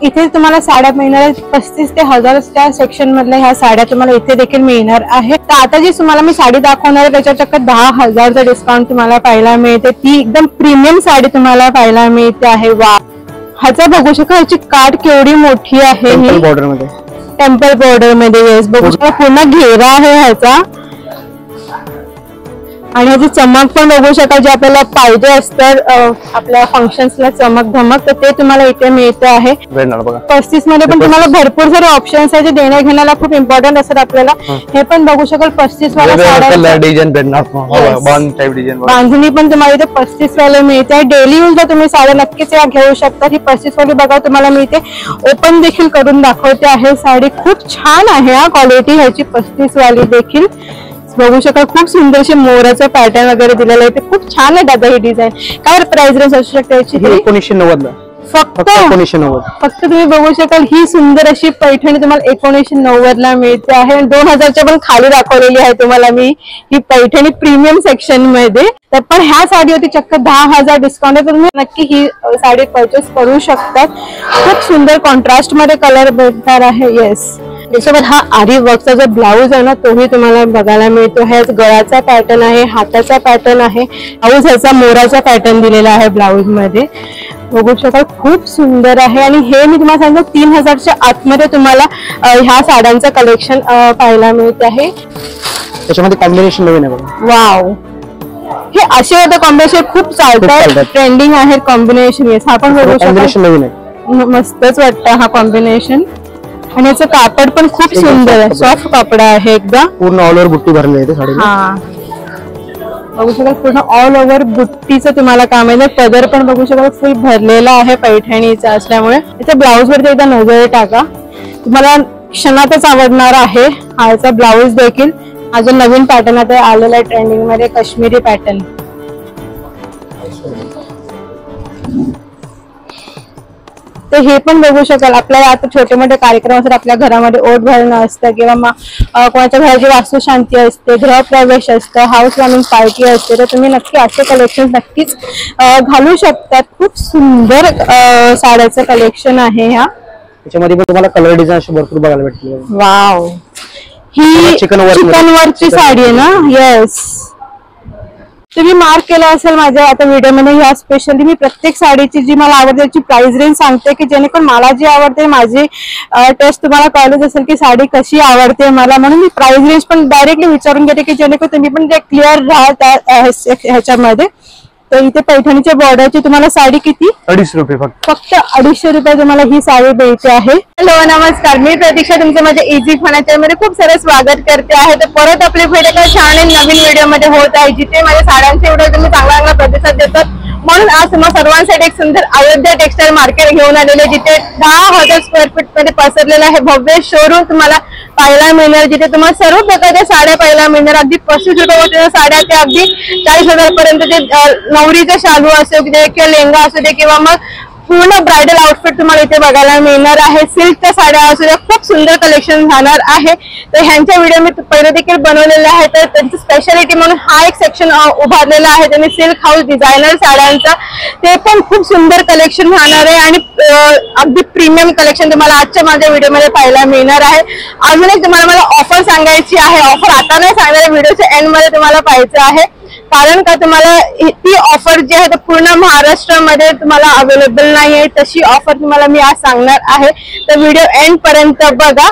इथे तुम्हाला साड्या मिळणार 35 ते 1000च्या सेक्शन मधल्या ह्या साड्या तुम्हाला इथे देखील मिळणार आहे। तर आता जी तुम्हाला मी साडी दाखवणार आहे त्याच्या चक्क 10,000चा डिस्काउंट तुम्हाला पाहायला मिळते। ती एकदम प्रीमियम साडी तुम्हाला पाहायला मिळते आहे। वा, ह्याचा बघू शका, ह्याची काठ केवढी मोठी आहे, टेम्पल बॉर्डर मध्ये, टेम्पल बॉर्डर मध्ये येस बघू शकता, पूर्ण घेरा आहे ह्याचा। आणि ह्याची चमक पण बघू शका, जे आपल्याला पाहिजे असतं आपल्या फंक्शन्सला चमक धमक, तर ते तुम्हाला इथे मिळते आहे। 35 मध्ये पण तुम्हाला भरपूर सारे ऑप्शन्स आहे जे देण्या घेण्याला खूप इम्पॉर्टंट असतात आपल्याला। हे पण बघू शकाल 35 वाला बांधणी पण तुम्हाला इथे 35 वाले मिळते। डेली यूजला तुम्ही साड्या नक्कीच या घेऊ शकता। ही 35 वाली बघा तुम्हाला मिळते, ओपन देखील करून दाखवते आहे साडी, खूप छान आहे हा क्वालिटी ह्याची 35 वाली देखील बघू शकाल। खूप सुंदरशी मोराचा पॅटर्न वगैरे दिलेला आहे, ते खूप छान आहे दादा ही डिझाईन। काय प्राइस रेंज असू शकते याची? 1990 ला, फक्त 1990। फक्त तुम्ही बघू शकाल ही सुंदर अशी पैठणी तुम्हाला 1990 ला मिळते आहे। 2000च्या पण खाली दाखवलेली आहे तुम्हाला मी ही पैठणी प्रीमियम सेक्शन मध्ये। तर पण ह्या साडीवरती चक्क 10,000 डिस्काउंट आहे, तर तुम्ही नक्की ही साडी परचेस करू शकतात। खूप सुंदर कॉन्ट्रास्ट मध्ये कलर भेटणार आहे। येस, त्याच्यावर हा आरी वर्कचा जो ब्लाऊज आहे ना तोही तुम्हाला बघायला मिळतो। ह्याच गळाचा पॅटर्न आहे, हाताचा पॅटर्न आहे, ब्लाऊज ह्याचा मोराचा पॅटर्न दिलेला आहे ब्लाऊज मध्ये बघू शकाल। खूप सुंदर आहे आणि हे मी तुम्हाला सांगतो 3000च्या आतमध्ये तुम्हाला ह्या साड्यांचं कलेक्शन पाहायला मिळत आहे। त्याच्यामध्ये कॉम्बिनेशन नवीन आहे बघा। वाव, हे असे होते कॉम्बिनेशन खूप चालतात, ट्रेंडिंग आहे कॉम्बिनेशन। येस, हा पण बघू शकाल, कॉम्बिनेशन नवीन आहे, मस्तच वाटतं हा कॉम्बिनेशन। आणि याचं कापड पण खूप सुंदर आहे, सॉफ्ट कापड आहे एकदम, पूर्ण ऑल ओव्हर बुट्टी भरलेली आहे साडीला। हा बघू शकाल, पूर्ण ऑल ओव्हर बुट्टीचं तुम्हाला काम आहे। पदर पण बघू शकाल फुल भरलेला आहे पैठणीचा असल्यामुळे। याच्या ब्लाऊज वरती एकदा नजर टाका, तुम्हाला क्षणातच आवडणार आहे। हा याचा ब्लाऊज देखील, हा जो नवीन पॅटर्न आता आलेला आहे ट्रेंडिंग मध्ये, काश्मीरी पॅटर्न। तर हे पण बघू शकाल, आपल्याला आता छोटे मोठे कार्यक्रम असतात, आपल्या घरामध्ये ओट भरणं असतं किंवा कोणाच्या घराची वास्तुशांती असते, गृहप्रवेश असतं, हाऊस वॉर्मिंग पार्टी असते, तर तुम्ही नक्की असे कलेक्शन नक्कीच घालू शकतात। खूप सुंदर साड्याचं कलेक्शन आहे ह्या। त्याच्यामध्ये पण तुम्हाला कलर डिझाईन अशी भरपूर बघायला भेटतील। वाव, ही चिकन वर्कची साडी आहे ना? येस, तुम्ही मार्क केलं असेल माझ्या आता व्हिडिओमध्ये, ह्या स्पेशली मी प्रत्येक साडीची जी मला आवडते त्याची प्राइस रेंज सांगते, की जेणेकरून मला जी आवडते माझी टेस्ट तुम्हाला कळलंच असेल की साडी कशी आवडते मला, म्हणून मी प्राइस रेंज पण डायरेक्टली विचारून घेते की जेणेकरून तुम्ही पण ते क्लिअर राहा ह्याच्यामध्ये। तर इथे पैठणीच्या बॉर्डरची तुम्हाला साडी किती? 250 रुपये, फक्त 250 रुपये तुम्हाला ही साडी द्यायची आहे। हॅलो नमस्कार, मी प्रतीक्षा तुमचं माझ्या इझी फर्निचर मध्ये खूप सारं स्वागत करते आहे। तर परत आपली भेट एका छान नवीन व्हिडिओ मध्ये होत आहे, जिथे माझ्या साड्यांचे व्हिडिओ तुम्ही चांगला प्रतिसाद देतात, म्हणून आज तुम्हाला सर्वांसाठी एक सुंदर अयोध्या टेक्सटाईल मार्केट घेऊन आलेले, जिथे 10,000 स्क्वेअर फीट मध्ये पसरलेलं आहे भव्य शोरूम तुम्हाला पाहायला मिळणार, जिथे तुम्हाला सर्व प्रकारच्या साड्या पाहायला मिळणार। अगदी 35 रुपयाच्या साड्या ते अगदी 40,000 पर्यंत, नवरीचा शालू असो किंवा लेहंगा असू दे किंवा मग पूर्ण ब्रायडल आउटफिट तुम्हाला इथे बघायला मिळणार आहे। सिल्कच्या साड्या असू द्या, खूप सुंदर कलेक्शन राहणार आहे। तर ह्यांच्या व्हिडिओ मी पहिले देखील बनवलेले आहे, तर त्यांची स्पेशालिटी म्हणून हा एक सेक्शन उभारलेला आहे त्यांनी सिल्क हाऊस डिझायनर साड्यांचा, ते पण खूप सुंदर कलेक्शन राहणार आहे आणि अगदी प्रीमियम कलेक्शन तुम्हाला आजच्या माझ्या व्हिडिओमध्ये पाहायला मिळणार आहे। अजून एक तुम्हाला मला ऑफर सांगायची आहे, ऑफर आता नाही सांगणार, व्हिडिओच्या एंड मध्ये तुम्हाला पाहायचं आहे, कारण का तुम्हाला ती ऑफर जी आहे पूर्ण महाराष्ट्रामध्ये तुम्हाला अवेलेबल नाही आहे, तशी ऑफर तुम्हाला मी आज सांगणार आहे। तर व्हिडिओ एंड पर्यंत बघा।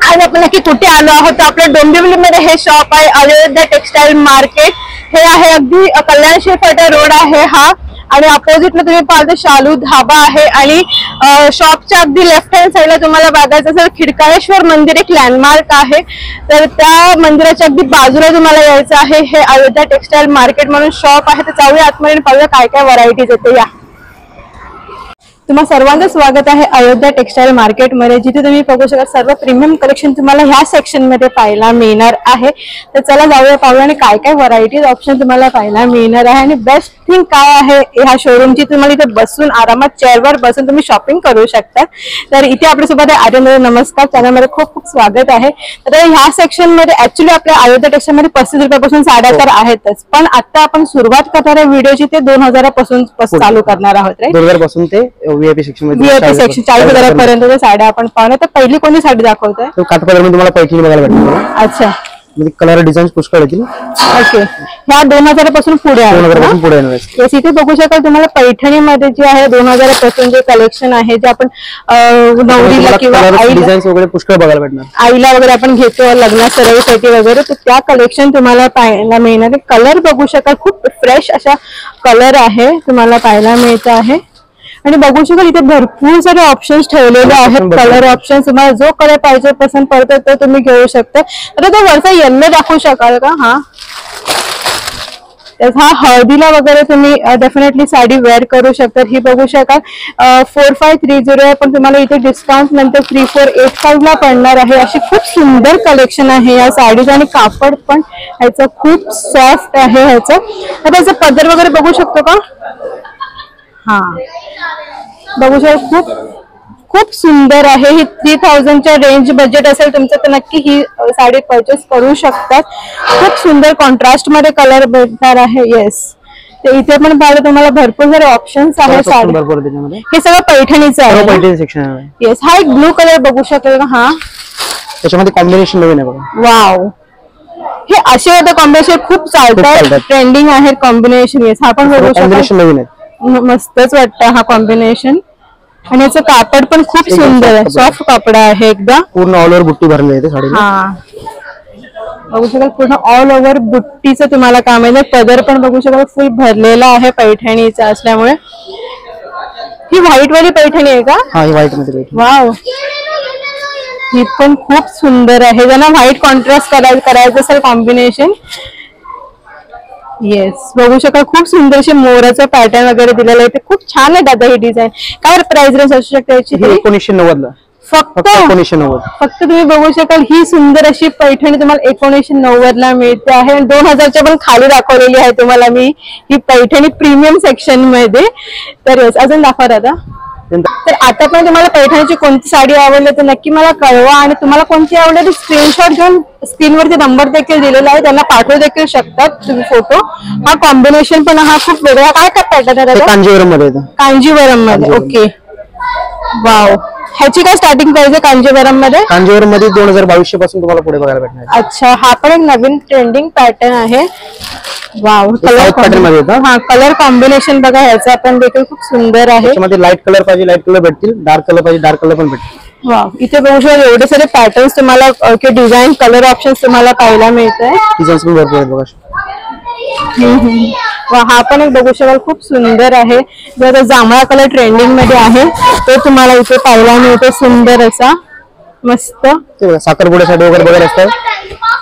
आज आपण नक्की कुठे आलो आहोत, तर आपल्या डोंबिवलीमध्ये हे शॉप आहे अयोध्या टेक्सटाईल मार्केट। हे आहे अगदी कल्याण फाटा रोड आहे हा, आणि अपोजिटला तुम्ही पाहता शालू धाबा आहे, आणि शॉपच्या अगदी लेफ्ट हँड साईडला तुम्हाला बघायचं असेल खिडकाळेश्वर मंदिर एक लँडमार्क आहे, तर त्या मंदिराच्या अगदी बाजूला तुम्हाला यायचं आहे। हे अयोध्या टेक्सटाईल मार्केट म्हणून शॉप आहे। तर जाऊया आतमध्ये पाहूया काय काय व्हरायटीज येते। या तुम्हा सर्वांचं स्वागत आहे अयोध्या टेक्सटाईल मार्केट मध्ये, जिथे तुम्ही बघू शकता सर्व प्रीमियम कलेक्शन तुम्हाला ह्या सेक्शन मध्ये पाहायला मिळणार आहे। तर चला जाऊया पाहूया आणि काय काय व्हरायटीज ऑप्शन तुम्हाला पाहायला मिळणार आहे, आणि बेस्ट एव्हरीथिंग काय आहे ह्या शोरूमची तुम्हाला इथे बसून आरामात चेअरवर बसून तुम्ही शॉपिंग करू शकता. तर इथे आपल्यासोबत आहे आर्यन. नमस्कार, चॅनलमध्ये खूप खूप स्वागत आहे. तर ह्या सेक्शन मध्ये ऍक्च्युली आपल्या अयोध्या टेक्सटाईल मध्ये 35 रुपयापासून साड्या तर आहेतच, पण आता आपण सुरुवात करणार आहे व्हिडिओची ते 2000 पासून चालू करणार आहोत. 2000 पासून ते व्हीआयपी सेक्शन मध्ये व्हीआयपी सेक्शन 40,000 पर्यंत साड्या आपण पाहणार. तर पहिली कोणती साडी दाखवताय? काठपदर मध्ये तुम्हाला पैठणी बघायला भेटणार. अच्छा, म्हणजे कलर डिझाईन पुष्कळ येतील. ओके, ह्या 2000 पासून पुढे आहे. 2000 पासून पुढे येणार आहे. येस, इथे बघू शकाल तुम्हाला पैठणीमध्ये जे आहे 2000 पासून जे कलेक्शन आहे जे आपण नवरीला किंवा डिझाईन्स वगैरे पुष्कळ बघायला भेटणार. आईला वगैरे आपण घेतो लग्न सराईसाठी वगैरे, तर त्या कलेक्शन तुम्हाला पाहायला मिळणार आहे. कलर बघू शकाल खूप फ्रेश अशा कलर आहे तुम्हाला पाहायला मिळत आहे. आणि बघू शकाल इथे भरपूर सारे ऑप्शन्स ठेवलेले आहेत. कलर ऑप्शन तुम्हाला जो कलर पाहिजे पसंत पडतो तो तुम्ही घेऊ शकता. आता तो वरचा येल्लो दाखवू शकाल का? हा हळदीला वगैरे तुम्ही डेफिनेटली साडी वेअर करू शकता. ही बघू शकाल 4530 आहे, पण तुम्हाला इथे डिस्काउंट नंतर 3485 ला पडणार आहे. अशी खूप सुंदर कलेक्शन आहे या साडीचं आणि कापड पण ह्याचं खूप सॉफ्ट आहे ह्याचं. तर त्याचं पदर वगैरे बघू शकतो का? बघू शकतो खूप सुंदर आहे. ही 3000च्या रेंज बजेट असेल तुमचं तर नक्की ही साडी परचेस करू शकतात. खूप सुंदर कॉन्ट्रास्ट मध्ये कलर भेटणार आहे. येस, तर इथे पण पाहिलं तुम्हाला भरपूर सारे ऑप्शन्स आहेत साडी. हे सगळं पैठणीचं आहे. पैठणी सेक्शन आहे. येस, हा एक ब्लू कलर बघू शकेल का? त्याच्यामध्ये कॉम्बिनेशन नवीन आहे बघा. वाव, हे असे होते कॉम्बिनेशन खूप चालतात, ट्रेंडिंग आहे कॉम्बिनेशन. येस, हा पण बघू शकतो, कॉम्बिनेशन नवीन आहे. मस्तच वाटतं हा कॉम्बिनेशन. आणि याचं कापड पण खूप सुंदर आहे, सॉफ्ट कापड आहे एकदम. पूर्ण ऑल ओव्हर बुट्टी भरली आहे साडीला. बघू शकाल पूर्ण ऑल ओव्हर बुट्टीचं तुम्हाला काम आहे. पदर पण बघू शकाल फुल भरलेला आहे पैठणीचा असल्यामुळे. ही व्हाईट वाली पैठणी आहे का? हा, ही व्हाईट मध्ये. वाव, ही पण खूप सुंदर आहे. ज्यांना व्हाईट कॉन्ट्रास्ट करायचं असेल कॉम्बिनेशन. येस, बघू शकाल खूप सुंदर असे मोराचं पॅटर्न वगैरे दिलेलं आहे. ते खूप छान आहे दादा ही डिझाईन. काय प्राइस रेंज असू शकते याची? 1990 ला फक्त 1990. फक्त तुम्ही बघू शकाल ही सुंदर अशी पैठणी तुम्हाला 1990 ला मिळते आहे. 2000च्या पण खाली दाखवलेली आहे तुम्हाला मी ही पैठणी प्रीमियम सेक्शन मध्ये. तर येस, अजून दाखवा दादा. तर आता पण तुम्हाला पैठणीची कोणती साडी आवडली तर नक्की मला कळवा. आणि तुम्हाला कोणती आवडली स्क्रीनशॉट घेऊन स्क्रीनवरती नंबर देखील दिलेला आहे, त्यांना पाठवू देखील शकतात तुम्ही फोटो. हा कॉम्बिनेशन पण हा खूप वेगळा. काय पॅटर्न आहे दादा? कांजीवरम मध्ये. कांजीवरम मध्ये. Okay, wow. ह्याची काय स्टार्टिंग प्राइस आहे कांजीवरम मध्ये? कांजीवरम मध्ये 2022 पासून तुम्हाला पुढे बघायला भेटणार. अच्छा, हा पण एक नवीन ट्रेंडिंग पॅटर्न आहे. वाव, कलर पॅटर्न मध्ये येतं. हा, कलर कॉम्बिनेशन बघा ह्याचा पण देखील खूप सुंदर आहे. त्याच्यामध्ये लाईट कलर पाहिजे लाईट कलर भेटतील, डार्क कलर पाहिजे डार्क कलर पण भेटतील. वाव, इथे बघू शकता एवढे सारे पॅटर्न्स तुम्हाला डिझाईन कलर ऑप्शन्स तुम्हाला पाहायला मिळत आहे. डिझाईन्स पण भरपूर आहेत बघा. हा पण एक बघू शकाल खूप सुंदर आहे. जर जांभळा कलर ट्रेंडिंग मध्ये आहे तो तुम्हाला इथे पाहायला मिळतो. सुंदर असा मस्त साखरपुड्यासाठी वगैरे बघायला असतात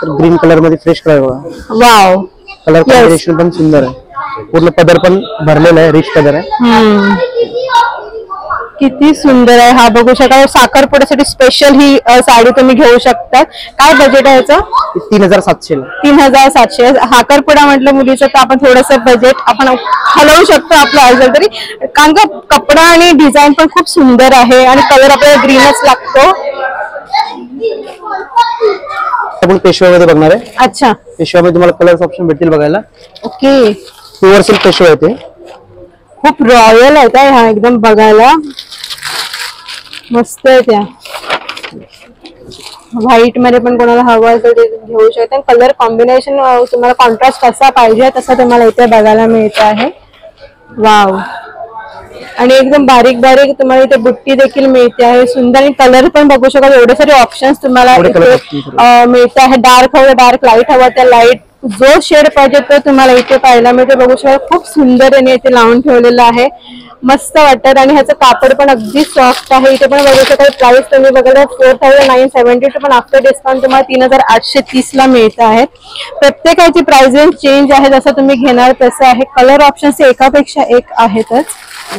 तर ग्रीन कलर मध्ये फ्रेश कलर बघा. वाव, कलर कॉम्बिनेशन पण सुंदर आहे. पूर्ण पदर पण भरलेला आहे, रिच पदर आहे. किती सुंदर आहे. हा बघू शकाल साखरपुड्यासाठी स्पेशल ही साडी तुम्ही घेऊ शकता. काय बजेट आहे याचं? 3700. 3700. साखरपुडा म्हटलं मुलीचं तर आपण थोडस बजेट आपण हलवू शकतो आपलं असेल तरी, कारण का कपडा आणि डिझाईन पण खूप सुंदर आहे आणि कलर आपल्याला ग्रीनच लागतो. आपण पेशव्यामध्ये बघणार आहे. अच्छा, पेशव्यामध्ये तुम्हाला कलर्स ऑप्शन भेटतील बघायला. ओके, प्युअर सिल्क पेशवा आहे. खूप रॉयल आहे का हा एकदम बघायला. मस्त आहे. त्या व्हाईट मध्ये पण कोणाला हवं असेल ते घेऊ शकता. कलर कॉम्बिनेशन तुम्हाला कॉन्ट्रास्ट कसा पाहिजे तसा तुम्हाला इथे बघायला मिळत आहे. वाव, आणि एकदम बारीक बारीक तुम्हाला इथे बुट्टी देखील मिळते आहे. सुंदर. आणि कलर पण बघू शकाल एवढे सारे ऑप्शन्स तुम्हाला इथे मिळते आहे. डार्क हवं डार्क, लाईट हवं त्या लाईट, जो शेड पाहिजे तो तुम्हाला इथे पाहायला मिळते. बघू शकाल खूप सुंदर याने इथे लावून ठेवलेलं आहे. मस्त वाटतात. आणि ह्याचं कापड पण अगदी सॉफ्ट आहे. इथे पण बघू शकाल प्राइस तुम्ही बघा 4972, पण आफ्टर डिस्काउंट तुम्हाला 3830 ला मिळत आहे. प्रत्येकाची प्राइस रेंज चेंज आहे, जसं तुम्ही घेणार तसं आहे. कलर ऑप्शन्स एकापेक्षा एक आहेतच.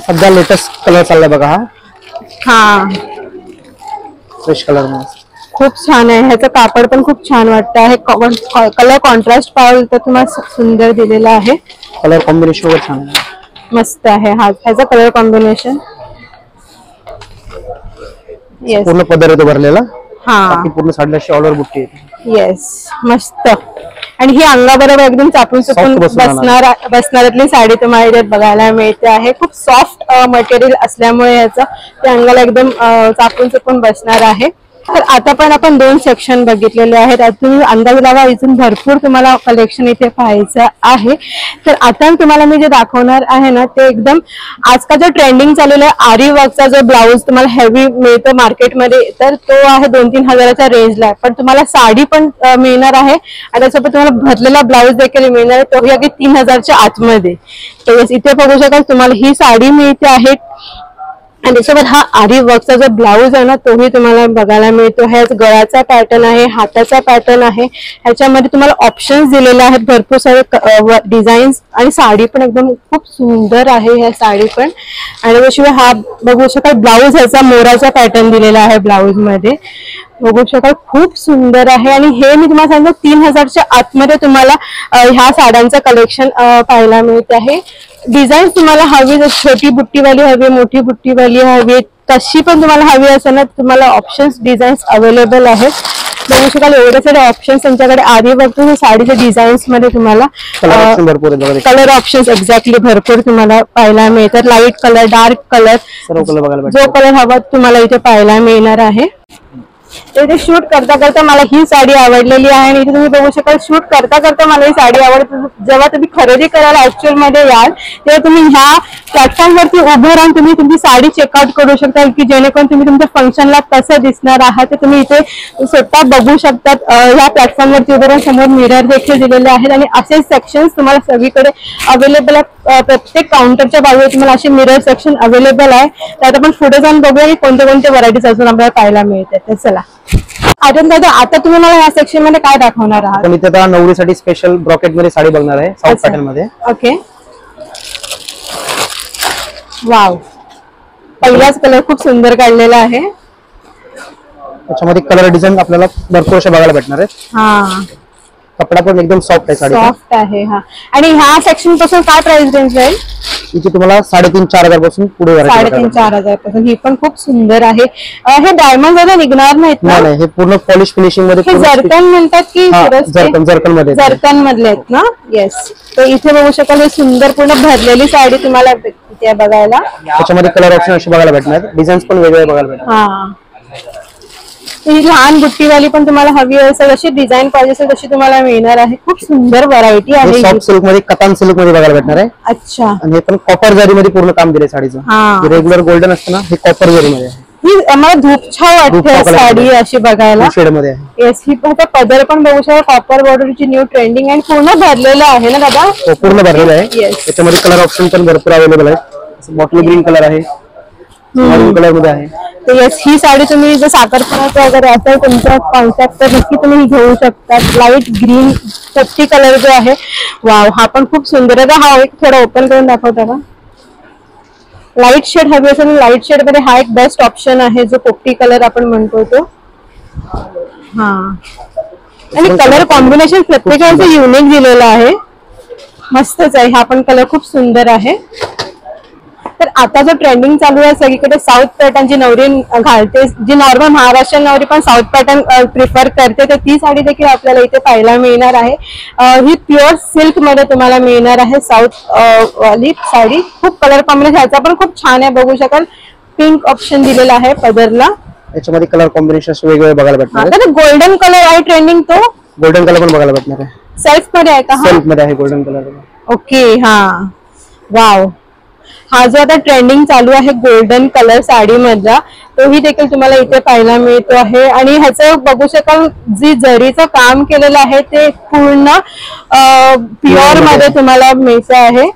सध्या लेटेस्ट कलर चाललाय बघा. हा, फ्रेश कलर मध्ये खूप छान आहे. ह्याचं कापड पण खूप छान वाटतं आहे. कलर कॉन्ट्रास्ट पाहाल तर तुम्हाला सुंदर दिलेला आहे. कलर कॉम्बिनेशन वगैरे छान आहे, मस्त आहे. ह्याचा कलर कॉम्बिनेशन येस पूर्ण पदर येतो भरलेला. हा पूर्ण साडीला ऑल ओव्हर बुट्टी येते. येस मस्त. आणि ही अंगाबरोबर एकदम चापून चुपून बसणाऱ्यातली साडी तुम्हाला इथे बघायला मिळते आहे. खूप सॉफ्ट मटेरियल असल्यामुळे याचं ते अंगाला एकदम चापून चुपून बसणार आहे. तर आता पण आपण 2 सेक्शन बघितलेले आहेत. आता तुम्ही अंदाज लावा, इथून भरपूर तुम्हाला कलेक्शन इथे पाहायचं आहे. तर आता तुम्हाला मी जे दाखवणार आहे ना ते एकदम आजकाल जो ट्रेंडिंग चाललेला आहे आरी वर्कचा जो ब्लाऊज तुम्हाला हेवी मिळतो मार्केटमध्ये, तर तो आहे 2-3 हजाराच्या रेंजला. पण तुम्हाला साडी पण मिळणार आहे आणि त्यासोबत तुम्हाला भरलेला ब्लाऊज देखील मिळणार आहे, तोही अगदी 3000च्या आतमध्ये. तर इथे बघू शकाल तुम्हाला ही साडी मिळते आहे आणि त्यासोबत हा आरी वर्कचा जो ब्लाऊज आहे ना तोही तुम्हाला बघायला मिळतो. ह्याच गळ्याचा पॅटर्न आहे, हाताचा पॅटर्न आहे. ह्याच्यामध्ये तुम्हाला ऑप्शन्स दिलेले आहेत, भरपूर सारे डिझाईन्स आणि साडी पण एकदम खूप सुंदर आहे ह्या साडी पण. आणि त्याशिवाय हा बघू शकाल ब्लाऊज ह्याचा मोराचा पॅटर्न दिलेला आहे ब्लाऊज मध्ये, बघू शकाल खूप सुंदर आहे. आणि हे मी तुम्हाला सांगतो 3000च्या आतमध्ये तुम्हाला ह्या साड्यांचं कलेक्शन पाहायला मिळत आहे. डिझाईन तुम्हाला हवी, छोटी बुट्टीवाली हवी, मोठी बुट्टीवाली हवी, तशी पण तुम्हाला हवी असेल ना तुम्हाला ऑप्शन्स डिझाईन्स अवेलेबल आहेत. बघू शकाल एवढे सारे ऑप्शन्स तुमच्याकडे आधी बघतो साडीच्या डिझाईन्स मध्ये तुम्हाला कलर ऑप्शन्स एक्झॅक्टली भरपूर तुम्हाला पाहायला मिळतात. लाईट कलर, डार्क कलर, जो कलर हवा तुम्हाला इथे पाहायला मिळणार आहे. इथे शूट करता करता मला ही साडी आवडलेली आहे आणि इथे तुम्ही बघू शकाल शूट करता करता मला ही साडी आवडते. जेव्हा तुम्ही खरेदी करायला ऍक्च्युअल मध्ये याल तेव्हा तुम्ही ह्या प्लॅटफॉर्म वरती उभं राहून तुम्ही तुमची साडी चेकआउट करू शकता की जेणेकरून तुम्ही तुमच्या फंक्शनला कसं दिसणार आहात ते तुम्ही इथे स्वतः बघू शकतात. ह्या प्लॅटफॉर्म वरती उभं राहून समोर मिरर देखील दिलेले आहेत आणि असे सेक्शन्स तुम्हाला सगळीकडे अवेलेबल आहेत. प्रत्येक काउंटरच्या बाजूला तुम्हाला असे मिरर सेक्शन अवेलेबल आहे. त्यात आपण पुढे जाऊन बघूया की कोणते कोणते व्हरायटीज अजून आपल्याला पाहायला मिळतात. तर चला आता तुम्ही मला या सेक्शन मध्ये काय दाखवणार आहात? मी आता नवरीसाठी स्पेशल ब्रॉकेट मध्ये साडी बघणार आहे, साऊथ पॅटर्न मध्ये. ओके, वाव, पहिलाच कलर खूप सुंदर काढलेला आहे. त्याच्यामध्ये कलर डिझाईन आपल्याला भरपूर अशा बघायला भेटणार आहेत. हा, कपडा पण एकदम सॉफ्ट आहे, साडी सॉफ्ट आहे. हा, आणि ह्या सेक्शन पासून काय प्राइस रेंज राहील? इथे तुम्हाला 3,500-4,000 पासून पुढे 3,500-4,000 पासून. ही पण खूप सुंदर आहे. हे डायमंड मध्ये निघणार नाहीत ना? नाही, हे पूर्ण पॉलिश फिनिशिंग मध्ये. हे जर्कन म्हणतात की जर्कन मध्ये, जर्कन मधले आहेत ना? येस. तर इथे बघू शकाल हे सुंदर पूर्ण भरलेली साडी तुम्हाला इथे बघायला. त्याच्यामध्ये कलर ऑप्शन असे बघायला भेटणार, डिझाईन्स पण वेगवेगळे बघायला भेटणार. हा, ही लहान बुट्टीवाली पण तुम्हाला हवी असेल, अशी डिझाईन पाहिजे असेल तशी तुम्हाला मिळणार आहे. खूप सुंदर व्हरायटी आहे. सॉफ्ट सिल्क मध्ये, कतान सिल्क मध्ये बघायला भेटणार आहे. अच्छा. आणि हे पण कॉपर जरी मध्ये पूर्ण काम दिले साडीचं. रेग्युलर गोल्डन असतं ना, हे कॉपर जरी मध्ये आहे. ही मला धूपछाव वाटते साडी अशी बघायला. शेड मध्ये आहे. येस, ही पदर पण बघू शकता कॉपर बॉर्डरची न्यू ट्रेंडिंग आणि पूर्ण भरलेलं आहे ना दादा? हो, पूर्ण भरलेलं आहे. त्याच्यामध्ये कलर ऑप्शन पण भरपूर अवेलेबल आहे. बॉटल ग्रीन कलर आहे, मरून कलर मध्ये आहे. तर येस, ही साडी तुम्ही जर साखरपुड्याचं वगैरे असेल तुमचा कॉन्सेप्ट तर नक्की तुम्ही घेऊ शकता. लाईट ग्रीन पट्टी कलर जो आहे, वाव, हा पण खूप सुंदर आहे. हा एक थोडा ओपन करून दाखवता का? लाईट शेड हवी असेल लाईट शेड मध्ये हा एक बेस्ट ऑप्शन आहे, जो पोपटी कलर आपण म्हणतो तो. हा, आणि कलर कॉम्बिनेशन प्रत्येकाचं युनिक दिलेलं आहे. मस्तच आहे. हा पण कलर खूप सुंदर आहे. तर आता जो ट्रेंडिंग चालू आहे सगळीकडे साऊथ पॅटर्न जी नवरी घालते, जी नॉर्मल महाराष्ट्रीयन नवरी पण साऊथ पॅटर्न प्रिफर करते, तर ती साडी देखील आपल्याला इथे पाहायला मिळणार आहे. ही प्युअर सिल्क मध्ये तुम्हाला मिळणार आहे साऊथ वाली साडी. खूप कलर कॉम्बिनेशन ह्याचा पण खूप छान आहे. बघू शकाल पिंक ऑप्शन दिलेला आहे पदरला. याच्यामध्ये कलर कॉम्बिनेशन वेगवेगळे बघायला भेटणार. गोल्डन कलर आहे ट्रेंडिंग, तो गोल्डन कलर पण बघायला भेटणार आहे. सेल्फ मध्ये आहे का? सेल्फ मध्ये आहे गोल्डन कलर. ओके, हा, वाव. हा जो आता ट्रेंडिंग चालू आहे गोल्डन कलर साडी मधला, तोही देखील तुम्हाला इथे पाहायला मिळतो आहे. आणि ह्याचं बघू शकाल जी जरीचं काम केलेलं आहे ते पूर्ण प्युअर मध्ये तुम्हाला मिळतं आहे.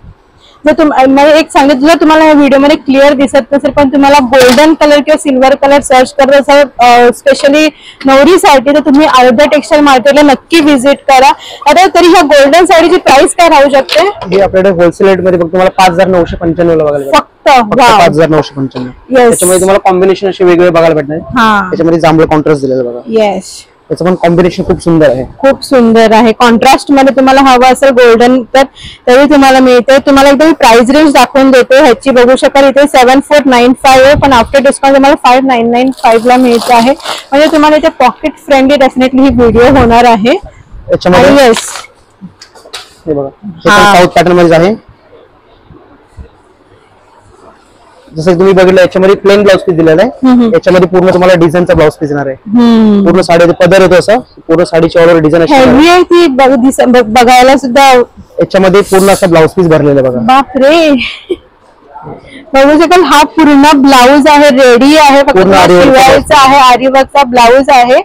मला एक सांगितलं, जर तुम्हाला या व्हिडिओ मध्ये क्लिअर दिसत नसेल पण तुम्हाला गोल्डन कलर किंवा सिल्वर कलर सर्च करत असाल स्पेशली नवरीसाठी, तर तुम्ही अयोध्या टेक्सटाईल मार्केटला नक्की व्हिजिट करा. आता तरी ह्या गोल्डन साडीची प्राइस काय राहू शकते? हे आपल्याकडे होलसेल रेट मध्ये फक्त तुम्हाला 5995 ला बघायला फक्त 5995. त्याच्यामध्ये तुम्हाला कॉम्बिनेशन असे वेगवेगळे बघायला भेटणार. त्याच्यामध्ये जांभळं कॉन्ट्रास्ट दिलेलं बघा. येस, त्याचं पण कॉम्बिनेशन खूप सुंदर आहे. खूप सुंदर आहे. कॉन्ट्रास्ट मध्ये तुम्हाला हवं असेल गोल्डन तर तरी तुम्हाला मिळते. तुम्हाला एकदम प्राइस रेंज दाखवून देते ह्याची, बघू शकाल इथे 7495 आहे, पण आफ्टर डिस्काउंट तुम्हाला 5995 ला मिळते आहे. म्हणजे तुम्हाला इथे पॉकेट फ्रेंडली डेफिनेटली ही व्हिडिओ होणार आहे. त्याच्यामध्ये येस, हे बघा, हे साऊथ पॅटर्न मध्ये आहे. जसं तुम्ही बघितलं याच्यामध्ये प्लेन ब्लाउज पीस दिलेला आहे. याच्यामध्ये पूर्ण तुम्हाला डिझाईनचा ब्लाउज पीस येणार आहे. पूर्ण साडी पदर येतो असं, पूर्ण साडीची ऑल ओव्हर डिझाईन हेवी आहे ती, बघायला सुद्धा. याच्यामध्ये पूर्ण असं ब्लाउज पीस भरलेलं आहे बघा. बापरे, बघू शकाल हा पूर्ण ब्लाऊज आहे, रेडी आहे, फक्त शिवायचा आहे. आरीवर्कचा ब्लाऊज आहे.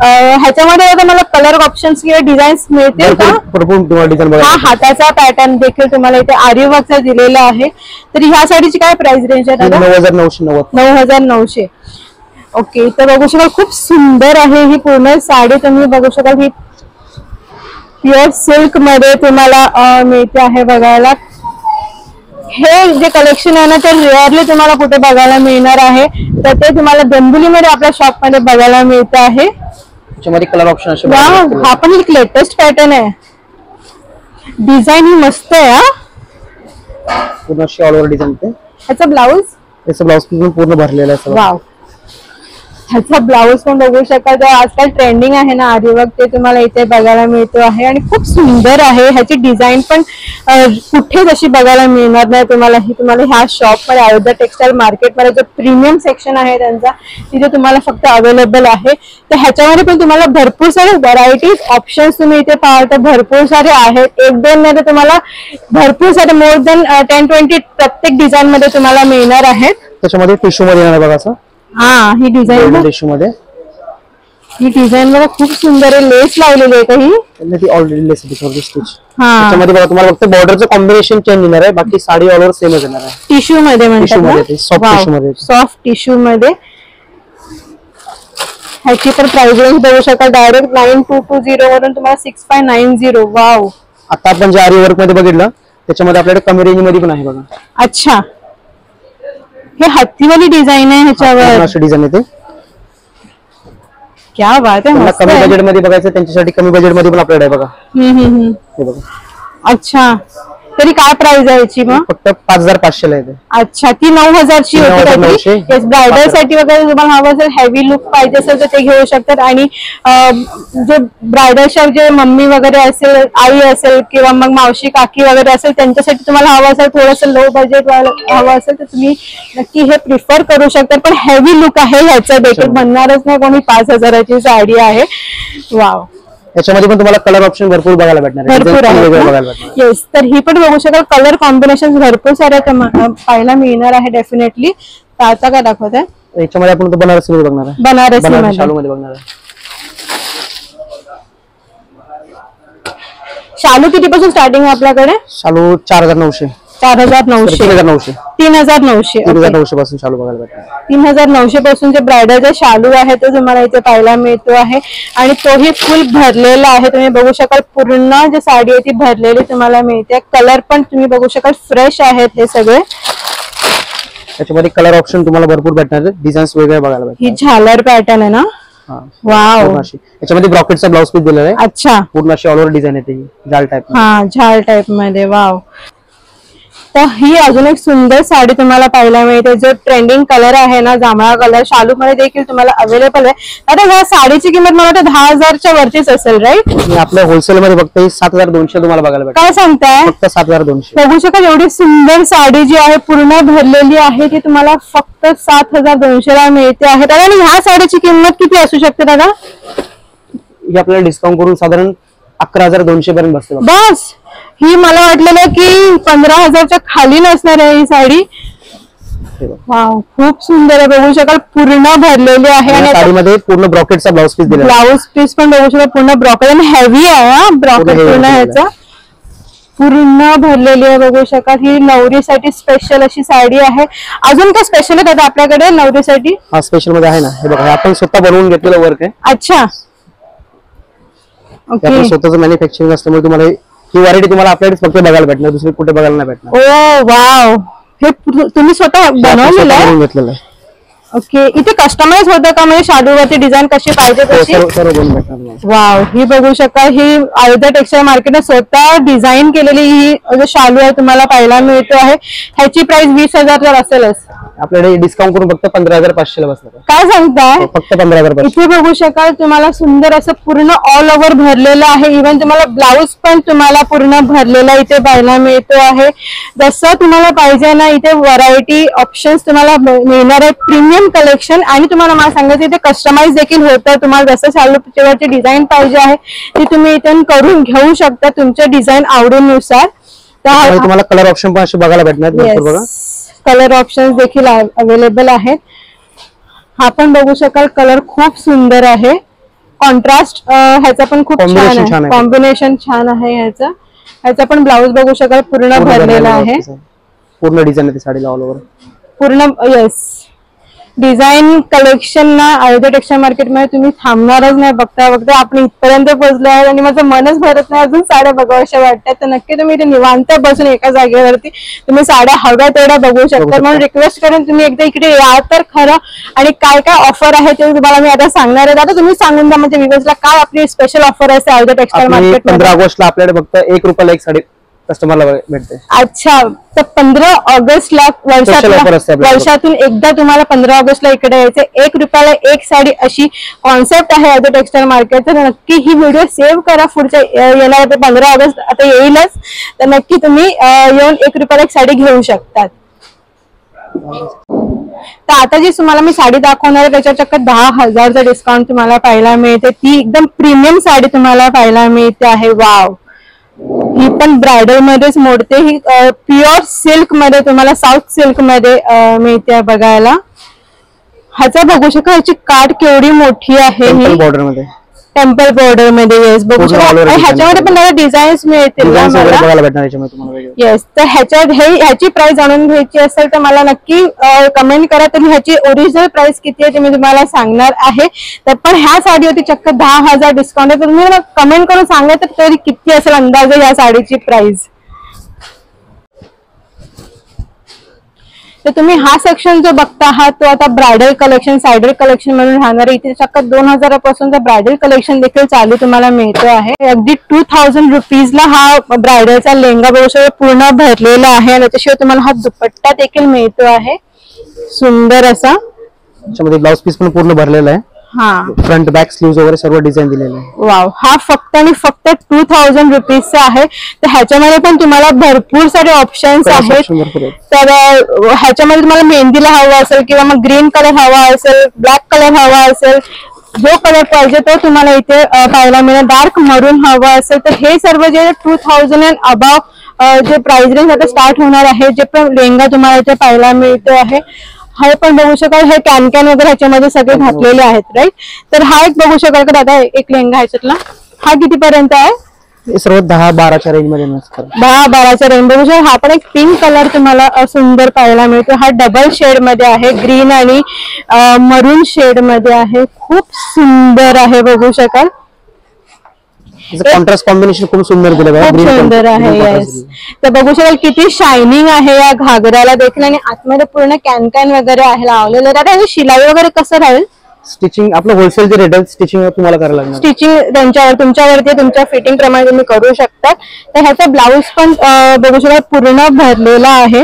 ह्याच्यामध्ये आता मला कलर ऑप्शन्स किंवा डिझाईन्स मिळतील का? भरपूर डिझाईन बघा. हा हाताचा पॅटर्न देखील तुम्हाला इथे आरीवर्कचा दिलेला आहे. तर ह्या साडीची काय प्राइस रेंज आहे दादा? 9990. 9900. ओके, तर बघू शकाल खूप सुंदर आहे ही पूर्ण साडी. तुम्ही बघू शकाल ही प्युअर सिल्क मध्ये तुम्हाला मिळते आहे बघायला. हे जे कलेक्शन आहे ना ते रेअरली तुम्हाला कुठे बघायला मिळणार आहे, तर ते तुम्हाला डोंबिवलीमध्ये आपल्या शॉप मध्ये बघायला मिळत आहे. त्याच्यामध्ये कलर ऑप्शन असे हा पण एक लेटेस्ट पॅटर्न आहे. डिझाईन ही मस्त आहे. पूर्ण अशी ऑल ओव्हर डिझाईन. ह्याचा ब्लाऊज, त्याचा ब्लाऊज पीस पूर्ण भरलेला आहे. वाव, ह्याचा ब्लाऊज पण बघू शकाल. जो आजकाल ट्रेंडिंग आहे ना आरीवर्क, ते तुम्हाला इथे बघायला मिळतो आहे आणि खूप सुंदर आहे. ह्याची डिझाईन पण कुठेच अशी बघायला मिळणार नाही तुम्हाला. ही तुम्हाला ह्या शॉप मध्ये अयोध्या टेक्सटाईल मार्केट मध्ये जो प्रीमियम सेक्शन आहे त्यांचा, तिथे तुम्हाला फक्त अवेलेबल आहे. तर ह्याच्यामध्ये पण तुम्हाला भरपूर सारे व्हरायटीज ऑप्शन्स तुम्ही इथे पाहता, भरपूर सारे आहेत. एक दोन मध्ये तुम्हाला भरपूर सारे मोर दॅन 10-20 प्रत्येक डिझाईन मध्ये तुम्हाला मिळणार आहेत. त्याच्यामध्ये टिश्यू मध्ये येणार बघा असं. हा, ही डिझाईन टिश्यू मध्ये, ही डिझाईन बघा खूप सुंदर आहे. लेस लावलेली आहे काही, ती ऑलरेडी लेस आहे स्टिच. त्याच्यामध्ये बघा तुम्हाला फक्त बॉर्डरचं कॉम्बिनेशन चेंज येणार आहे, बाकी साडी ऑल ओव्हर सेमच येणार आहे. टिश्यू मध्ये म्हणतात, सॉफ्ट टिश्यू मध्ये. सॉफ्ट टिश्यू मध्ये. ह्याची पण प्राइस रेंज बघू शकाल डायरेक्ट 9220 वरून तुम्हाला 6590. वाव. आता आपण जे आरी वर्क मध्ये बघितलं त्याच्यामध्ये आपल्याकडे कमी रेंज मध्ये पण आहे बघा. अच्छा, हे हत्तीवाली डिझाईन आहे ह्याच्यावर. अशी डिझाईन येते. क्या बात आहे. कमी बजेट मध्ये बघायचं त्यांच्यासाठी कमी बजेट मध्ये पण आपल्याकडे आहे बघा. हे बघा. अच्छा, तरी काय प्राइस आहे याची मग? फक्त 5500 ला येते. अच्छा, ती 9000 ची होती. ब्रायडल साठी वगैरे तुम्हाला हवं असेल, हेवी लुक पाहिजे असेल तर ते घेऊ शकतात. आणि जे ब्रायडलच्या जे मम्मी वगैरे असेल, आई असेल किंवा मग मावशी काकी वगैरे असेल, त्यांच्यासाठी तुम्हाला हवं असेल थोडंसं लो बजेट हवं असेल तर तुम्ही नक्की हे प्रिफर करू शकता. पण हेवी लुक आहे ह्याचं देखील, म्हणणारच नाही कोणी 5000ची साडी आहे. वाव. याच्यामध्ये पण तुम्हाला कलर ऑप्शन भरपूर बघायला भेटणार आहे. भरपूर आहे. येस, तर ही पण बघू शकाल. कलर कॉम्बिनेशन भरपूर सारे पाहायला मिळणार आहे डेफिनेटली. आता काय दाखवत आहे याच्यामध्ये आपण बनारसी मध्ये बघणार आहे. बनारसी शालू मध्ये बघणार आहे. शालू कितीपासून स्टार्टिंग आहे आपल्याकडे? शालू 4900. 3900. 3900 पासून शालू बघायला भेटणार. 3900 पासून जे ब्रायडलचे शालू आहे ते तुम्हाला इथे पाहायला मिळतो आहे. आणि तोही फुल भरलेला आहे. तुम्ही बघू शकाल पूर्ण जी साडी आहे ती भरलेली तुम्हाला मिळते. कलर पण तुम्ही बघू शकाल फ्रेश आहेत हे सगळे. त्याच्यामध्ये कलर ऑप्शन तुम्हाला भरपूर भेटणार आहे. डिझाईन्स वेगळे बघायला भेटणार. ही झालर पॅटर्न आहे ना? वाव. याच्यामध्ये ब्रॉकेटचा ब्लाउज पीस दिलेला आहे. अच्छा, पूर्ण अशी ऑल ओव्हर डिझाईन येते झाल टाइप. हा, झाल टाइप मध्ये. वाव. तर ही अजून एक सुंदर साडी तुम्हाला पाहायला मिळते. जो ट्रेंडिंग कलर आहे ना, जांभळा कलर, शालू मध्ये देखील तुम्हाला अवेलेबल आहे. आता ह्या साडीची किंमत मला वाटतं 10,000च्या वरतीच असेल, राईट? आपल्या होलसेल मध्ये फक्त 7200 तुम्हाला बघायला भेटेल. काय सांगताय? फक्त 7200. बघू शकाल एवढी सुंदर साडी जी आहे पूर्ण भरलेली आहे ती तुम्हाला फक्त 7200 ला मिळते आहे. आणि ह्या साडीची किंमत किती असू शकते दादा? ही आपल्याला डिस्काउंट करून साधारण 11,200 पर्यंत बसते. बस. ही मला वाटलेलं की 15,000च्या खाली नसणार आहे ही साडी. वाव, खूप सुंदर आहे. बघू शकाल पूर्ण भरलेली आहे. आणि साडीमध्ये पूर्ण ब्रॉकेटचा ब्लाउज पीस दिलेला आहे. ब्लाउज पीस पण बघू शकाल पूर्ण ब्रॉकेट आणि हेवी आहे. ब्रॉकेट पूर्ण ह्याचा पूर्ण भरलेली आहे बघू शकाल. ही नवरीसाठी स्पेशल अशी साडी आहे. अजून काय स्पेशल आहे दादा आपल्याकडे नवरीसाठी? हा स्पेशल मध्ये आहे ना, हे बघा आपण स्वतः बनवून घेतलेलं वर्क आहे. अच्छा हे आपण स्वतःचं मॅन्युफॅक्चरिंग असल्यामुळे तुम्हाला ही व्हरायटी तुम्हाला आपल्याकडे फक्त बघायला भेटणार, दुसरी कुठे बघायला नाही भेटणार. ओ वाव, हे तुम्ही स्वतः बनवलेलं आहे? घेतलेलं आहे. ओके, इथे कस्टमाइज होतं का, म्हणजे शालूवरती डिझाईन कशी पाहिजे तशी? सर्व बनवून भेटणार. वाव, ही बघू शकाल. ही अयोध्या टेक्सटाईल मार्केटने स्वतः डिझाईन केलेली ही जो शालू आहे तुम्हाला पाहायला मिळतो आहे. ह्याची प्राइस 20,000 तर असेलच. आपल्याकडे डिस्काउंट करून फक्त 15,500 ला बसणार. काय सांगताय? फक्त 15,500. इथे बघू शकाल तुम्हाला सुंदर असं पूर्ण ऑल ओव्हर भरलेलं आहे. इव्हन तुम्हाला ब्लाउज पण तुम्हाला पूर्ण भरलेला इथे पाहायला मिळतो आहे. जसं तुम्हाला पाहिजे ना, इथे व्हरायटी ऑप्शन्स तुम्हाला मिळणार आहे. प्रीमियम कलेक्शन, आणि तुम्हाला मला सांगायचं इथे कस्टमाइज देखील होतं. तुम्हाला जसं शालूवरची डिझाईन पाहिजे आहे ती तुम्ही इथून करून घेऊ शकता तुमच्या डिझाईन आवडीनुसार. तर तुम्हाला कलर ऑप्शन पण असे बघायला भेटणार. बघा, कलर ऑप्शन्स देखील अवेलेबल आहेत. हा पण बघू शकाल कलर खूप सुंदर आहे. कॉन्ट्रास्ट ह्याचा पण खूप छान आहे, कॉम्बिनेशन छान आहे ह्याचा. ह्याचा पण ब्लाउज बघू शकाल पूर्ण भरलेला आहे. पूर्ण डिझाईन आहे साडीला ऑल ओव्हर पूर्ण. येस, डिझाईन कलेक्शन ना अयोध्या टेक्सटाईल मार्केट मध्ये तुम्ही थांबणारच नाही. बघता बघता आपण इथपर्यंत पोहोचलो आहे आणि माझं मनच भरत नाही अजून साड्या बघाव्याशा वाटतात. तर नक्की तुम्ही इथे निवांत बसून एका जागेवरती तुम्ही साड्या हव्या तेवढ्या बघू शकता. म्हणून रिक्वेस्ट करून तुम्ही एकदा इकडे या तर खरं. आणि काय काय ऑफर आहे ते तुम्हाला मी आता सांगणार आहे. आता तुम्ही सांगून द्या म्हणजे व्ह्यूअर्सला काय आपली स्पेशल ऑफर असते अयोध्या टेक्सटाईल मार्केट. 15 ऑगस्टला आपल्याकडे फक्त 1 रुपयाला एक साडी कस्टमरला भेटते. अच्छा, तर 15 ऑगस्टला वर्षातून एकदा तुम्हाला 15 ऑगस्टला इकडे यायचं. 1 रुपयाला एक साडी अशी कॉन्सेप्ट आहे अयोध्या टेक्सटाईल मार्केट. तर नक्की ही व्हिडिओ सेव्ह करा. पुढच्या येणार 15 ऑगस्ट आता येईलच, तर नक्की तुम्ही येऊन 1 रुपयाला एक साडी घेऊ शकतात. तर आता जी तुम्हाला मी साडी दाखवणार आहे त्याच्या चक्क 10,000चं डिस्काउंट तुम्हाला पाहायला मिळते. ती एकदम प्रीमियम साडी तुम्हाला पाहायला मिळते आहे. वाव, ही पण ब्रायडल मध्येच मोडते. ही प्युअर सिल्क मध्ये तुम्हाला साऊथ सिल्क मध्ये मिळते बघायला. ह्याचा बघू शका ह्याची काठ केवढी मोठी आहे. ही बॉर्डर मध्ये, टेम्पल बॉर्डर मध्ये. येस, बघू शकता. ह्याच्यामध्ये पण मला डिझाईन्स मिळतील. येस, तर ह्याची प्राइस जाणून घ्यायची असेल तर मला नक्की कमेंट करा. तर ह्याची ओरिजिनल प्राइस किती आहे ते मी तुम्हाला सांगणार आहे. तर पण ह्या साडीवरती चक्क 10,000 डिस्काउंट आहे. तर तुम्ही कमेंट करून सांगा तर तरी किती असेल अंदाजे या साडीची प्राइस. तर तुम्ही हा सेक्शन जो बघता आहात तो आता ब्रायडल कलेक्शन, सायडर कलेक्शन म्हणून राहणार आहे. इथे चक्क 2,000 पासून ब्रायडल कलेक्शन देखील चालू तुम्हाला मिळतो आहे. अगदी 2,000 रुपीजला हा ब्रायडलचा लेहंगा बघू पूर्ण भरलेला आहे. आणि त्याच्याशिवाय तुम्हाला हा दुपट्टा देखील मिळतो आहे सुंदर असा. त्याच्यामध्ये ब्लाउज पीस पण पूर्ण भरलेला आहे. हा, फ्रंट बॅक स्लीव्स वगैरे सर्व डिझाईन दिलेलं आहे. वाव, हा फक्त आणि फक्त 2,000 रुपीजचा आहे. तर ह्याच्यामध्ये पण तुम्हाला भरपूर सारे ऑप्शन्स आहेत. तर ह्याच्यामध्ये तुम्हाला मेहंदीला हवा असेल किंवा मग ग्रीन कलर हवा असेल, ब्लॅक कलर हवा असेल, जो कलर पाहिजे तो तुम्हाला इथे पाहायला मिळेल. डार्क मरून हवा असेल तर हे सर्व जे 2,000 अँड अबाव जे प्राइस रेंज आता स्टार्ट होणार आहे, जे पण लेहंगा तुम्हाला इथे पाहायला मिळतो आहे. हे पण बघू शकाल, हे कॅन वगैरे ह्याच्यामध्ये सगळे घातलेले आहेत, राईट. तर हा एक बघू शकाल का दादा, एक लेहंगा ह्याच्यातला हा कितीपर्यंत आहे? सर्व 10-12च्या रेंज मध्ये 10-12च्या रेंज बघू शकाल. हा पण एक पिंक कलर तुम्हाला सुंदर पाहायला मिळतो. हा डबल शेड मध्ये आहे, ग्रीन आणि मरून शेड मध्ये आहे. खूप सुंदर आहे बघू शकाल. कॉन्ट्रास्ट कॉम्बिनेशन खूप सुंदर दिलं आहे, खूप सुंदर आहे. येस, तर बघू शकाल किती शायनिंग आहे या घागराला देखील. आणि आतमध्ये पूर्ण कॅन वगैरे आहे लावलेलं. आता शिलाई वगैरे कसं राहील? स्टिचिंग आपलं होलसेलचे रेट आहे, स्टिचिंग तुम्हाला करायला लागणार. स्टिचिंग तुमच्यावरती तुमच्या फिटिंग प्रमाणे तुम्ही करू शकता. तर ह्याचा ब्लाऊज पण बघू शकाल पूर्ण भरलेला आहे.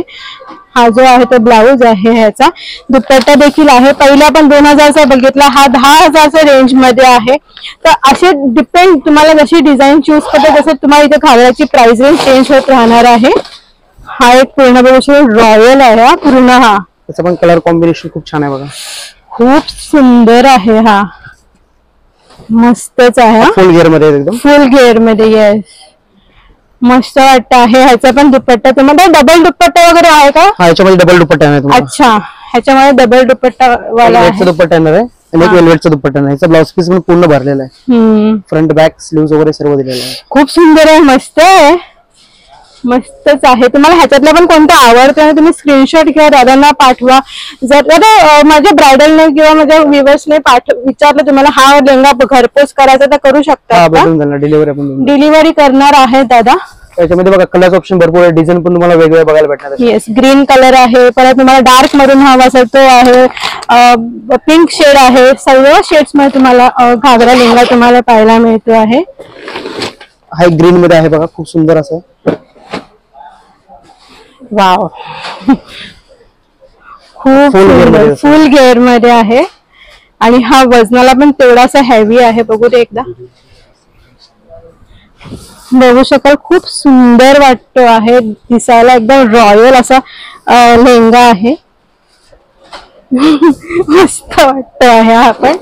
हा जो आहे तो ब्लाऊज आहे. ह्याचा दुपट्टा देखील आहे. पहिला आपण 2,000चा बघितला, हा 10,000च्या रेंज मध्ये आहे. तर असे डिपेंड तुम्हाला जशी डिझाईन चूज करता तसं तुम्हाला इथे घागराची प्राइस रेंज चेंज होत राहणार आहे. हा एक पूर्ण बघू शकाल रॉयल आहे हा पूर्ण. हा त्याचा पण कलर कॉम्बिनेशन खूप छान आहे बघा, खूप सुंदर आहे. हा मस्तच आहे. फुल घेर मध्ये एकदम फुल घेर मध्ये. येस, मस्त वाटत आहे. ह्याचा पण दुपट्टा तुम्हाला डबल दुपट्टा वगैरे आहे का? हा, याच्यामध्ये डबल दुपट्टा आहे तुम्हाला. अच्छा, ह्याच्यामध्ये डबल दुपट्टा वाला आहे. दुपट्टा येणार आहे आणि एक वेल्वेटचा दुपट्टा आहे. याचा ब्लाउज पीस पण पूर्ण भरलेला आहे. फ्रंट बॅक स्लीव्स वगैरे सर्व दिलेलं आहे. खूप सुंदर आहे, मस्त आहे. मस्तच आहे. तुम्हाला ह्याच्यातलं पण कोणतं आवडतं तुम्ही स्क्रीनशॉट घ्या, दादांना पाठवा. जर माझ्या ब्रायडलने किंवा माझ्या व्ह्युअर्सने विचारलं तुम्हाला हा लेहंगा घरपोच करायचा तर करू शकता. डिलिव्हरी करणार आहे दादा. त्याच्यामध्ये बघा कलर ऑप्शन भरपूर आहे, डिझाईन पण तुम्हाला वेगवेगळे बघायला भेटणार. येस, ग्रीन कलर आहे, परत तुम्हाला डार्क मरून हवा असेल तो आहे, पिंक शेड आहे, सर्व शेड्स मध्ये तुम्हाला घागरा लेहंगा तुम्हाला पाहायला मिळतो आहे. हा ग्रीन मध्ये आहे बघा, खूप सुंदर असं. वाव, खूप फुल गेअर मध्ये आहे आणि हा वजनाला पण तेवढासा हेवी आहे. बघू दे एकदा, बघू शकाल खूप सुंदर वाटतो आहे, दिसायला एकदम रॉयल असा लेहंगा आहे. मस्त वाटतो आहे हा पण.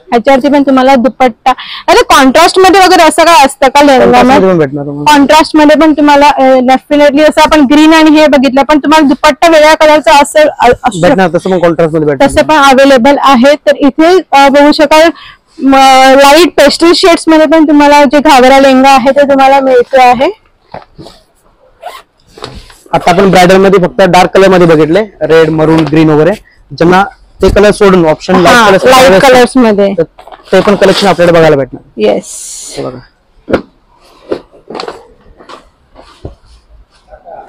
ह्याच्यावरती पण तुम्हाला दुपट्टा, अरे कॉन्ट्रास्ट मध्ये वगैरे असं काय असतं का लेहंगामध्ये? कॉन्ट्रास्ट मध्ये पण तुम्हाला डेफिनेटली असं आपण ग्रीन आणि हे बघितलं, पण तुम्हाला दुपट्टा वेगळ्या कलरचा असेल तसं पण अवेलेबल आहे. तर इथे बघू शकाल लाईट पेस्टल शेड्स मध्ये पण तुम्हाला जे घागरा लेहंगा आहे ते तुम्हाला मिळतो आहे. आता आपण ब्रायडल मध्ये फक्त डार्क कलर मध्ये बघितले, रेड, मरून, ग्रीन वगैरे. ज्यांना ते कलर सोडून ऑप्शन लाईट कलर्स मध्ये ते पण कलेक्शन आपल्याला बघायला भेटणार. येस,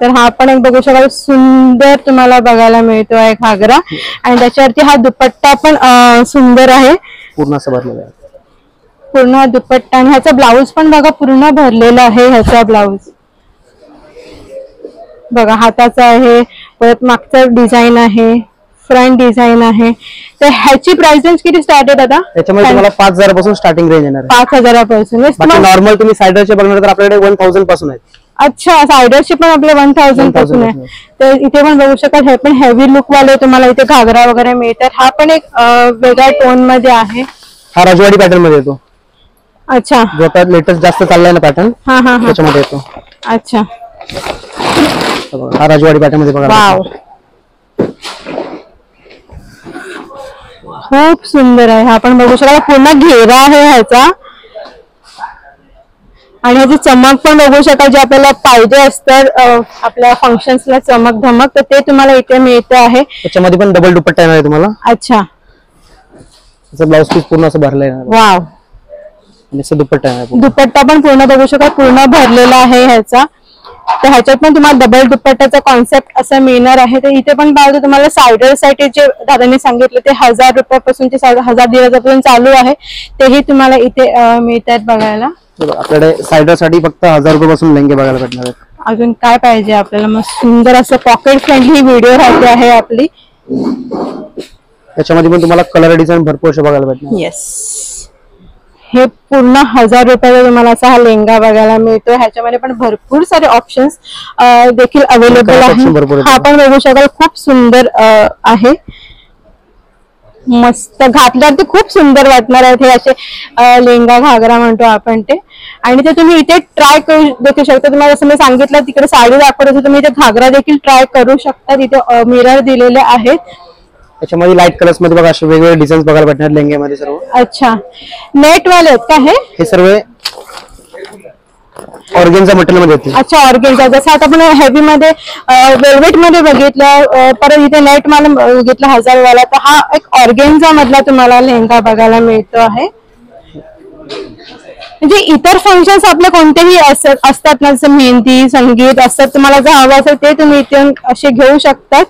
तर हा पण एक बघू शकाल सुंदर तुम्हाला बघायला मिळतो आहे घागरा, आणि त्याच्यावरती हा दुपट्टा पण सुंदर आहे, पूर्ण असं भरलेला आहे, पूर्ण दुपट्टा. आणि ह्याचा ब्लाऊज पण बघा पूर्ण भरलेला आहे. ह्याचा ब्लाऊज बघा हाताचा आहे, परत मागचा डिझाईन आहे, फ्रंट डिझाईन आहे. तर ह्याची प्राइस रेंज किती स्टार्ट आहे दादा? त्याच्यामध्ये तुम्हाला 5000 पासून स्टार्टिंग रेंज येणार आहे. 5000 पासून. नॉर्मल तुम्ही सायडरचे बघणार तर आपल्याकडे 1000 पासून आहेत. अच्छा, सायडरचे पण आपले 1000 पासून आहे. तर इथे पण बघू शकाल हे पण हेवी लुक वाले तुम्हाला इथे घागरा वगैरे मिळतात. हा पण एक वेगळ्या टोन मध्ये आहे. हा राजवाडी पॅटर्न मध्ये येतो. अच्छा, जो आता लेटेस्ट जास्त चाललाय ना पॅटर्न, त्याच्यामध्ये येतो. अच्छा, हा राजवाडी पॅटर्न मध्ये बघा. वाव, खूप सुंदर आहे. हा पण बघू शकाल पूर्ण घेरा आहे ह्याचा, आणि ह्याची चमक पण बघू शकाल जे आपल्याला पाहिजे असतं आपल्या फंक्शन्सला चमक धमक, तर ते तुम्हाला इथे मिळते आहे. त्याच्यामध्ये पण डबल दुपट्टा येणार आहे तुम्हाला. अच्छा, त्याचा ब्लाउज पीस पूर्ण असं भरलेला आहे. वाव, दुपट्टा आहे, दुपट्टा पण पूर्ण बघू शकाल पूर्ण भरलेला आहे ह्याचा. तर ह्याच्यात पण तुम्हाला डबल दुपट्ट्याचा कॉन्सेप्ट असं मिळणार आहे. तर इथे पण पाहतो तुम्हाला सायडर साठी जे दादांनी सांगितलं ते 1000 रुपयापासून ते 1000-1500 पर्यंत चालू आहे, तेही तुम्हाला इथे मिळतात बघायला. आपल्याकडे सायडर साठी फक्त 1000 रुपयापासून लेहंगे बघायला भेटणार आहेत. अजून काय पाहिजे आपल्याला? मग सुंदर असं पॉकेट फ्रेंडली व्हिडिओ राहते आहे आपली. त्याच्यामध्ये पण तुम्हाला कलर डिझाईन भरपूर असे बघायला भेटणार. येस, हे पूर्ण 1000 रुपयाला तुम्हाला असा हा लेहंगा बघायला मिळतो. ह्याच्यामध्ये पण भरपूर सारे ऑप्शन्स देखील अवेलेबल आहे. हा पण बघू शकाल खूप सुंदर आहे, मस्त घातल्यावरती खूप सुंदर वाटणार आहेत हे असे लेहंगा घागरा म्हणतो आपण ते. आणि ते तुम्ही इथे ट्राय करू देखील शकता. तुम्हाला जसं मी सांगितलं तिकडे साडी दाखवत होती, तुम्ही इथे घागरा देखील ट्राय करू शकता. तिथे मिरर दिलेले आहेत. त्याच्यामध्ये लाईट कलर्स मध्ये बघा असे वेगवेगळे डिझाईन्स बघायला भेटणार लेहंग्यामध्ये सर्व. अच्छा, नेट वाले आहेत का हे सर्व? ऑर्गेन्झा मटेरियल मध्ये येते. अच्छा, ऑर्गेन्झा. जसं आता आपण हेवी मध्ये वेल्वेट मध्ये बघितलं, परत इथे नेट मध्ये बघितलं 1000 वाला, तर हा एक ऑर्गेन्झा मधला तुम्हाला लेहंगा बघायला मिळतो आहे. म्हणजे इतर फंक्शन्स आपले कोणतेही असतात ना, जसं मेहंदी, संगीत असतात, तुम्हाला जर हवं असेल ते तुम्ही इथे असे घेऊ शकतात.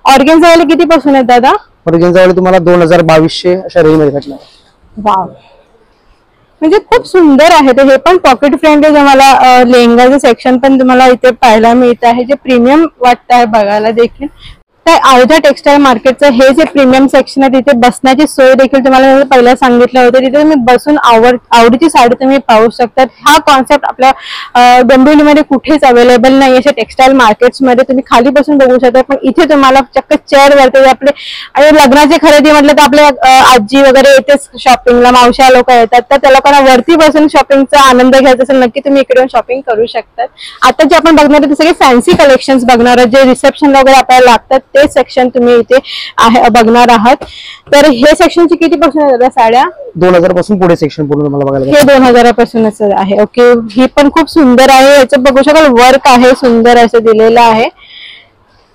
ऑर्गेन्झा वाले किती पासून आहेत दादा? ऑर्गेन्झा वाले तुम्हाला 2200 अशा रेंज मध्ये भेटणार. वाव, म्हणजे खूप सुंदर आहे. तर हे पण पॉकेट फ्रेंडली तुम्हाला लेहंगाचं सेक्शन पण तुम्हाला इथे पाहायला मिळत आहे, जे प्रीमियम वाटत आहे बघायला देखील. तर अयोध्या टेक्सटाईल मार्केटचं हे जे प्रीमियम सेक्शन आहे, तिथे बसण्याची सोय देखील तुम्हाला पहिला सांगितलं होतं. तिथे तुम्ही बसून आवडीची साडी तुम्ही पाहू शकता. हा कॉन्सेप्ट आपल्या डोंबिवलीमध्ये कुठेच अवेलेबल नाही. अशा टेक्सटाईल मार्केट्समध्ये तुम्ही खाली बसून बघू शकता, पण इथे तुम्हाला चक्क चेअर वरती आपले आणि लग्नाची खरेदी म्हटलं तर आपल्या आजी वगैरे येतेच शॉपिंगला, मावश्या लोक येतात, तर त्या लोकांना वरती बसून शॉपिंगचा आनंद घ्यायचा असेल नक्की तुम्ही इकडे शॉपिंग करू शकतात. आता जे आपण बघणार ते सगळे फॅन्सी कलेक्शन्स बघणार जे रिसेप्शन वगैरे आपल्याला लागतात ते सेक्शन तुम्ही इथे बघणार आहात. तर हे सेक्शनची किती पासून दादा साड्या? 2000 पासून पुढे सेक्शन पूर्ण तुम्हाला बघायला हे 2000 पासूनच आहे. ओके, ही पण खूप सुंदर आहे. याचं बघू शकाल वर्क आहे, सुंदर असं दिलेलं आहे.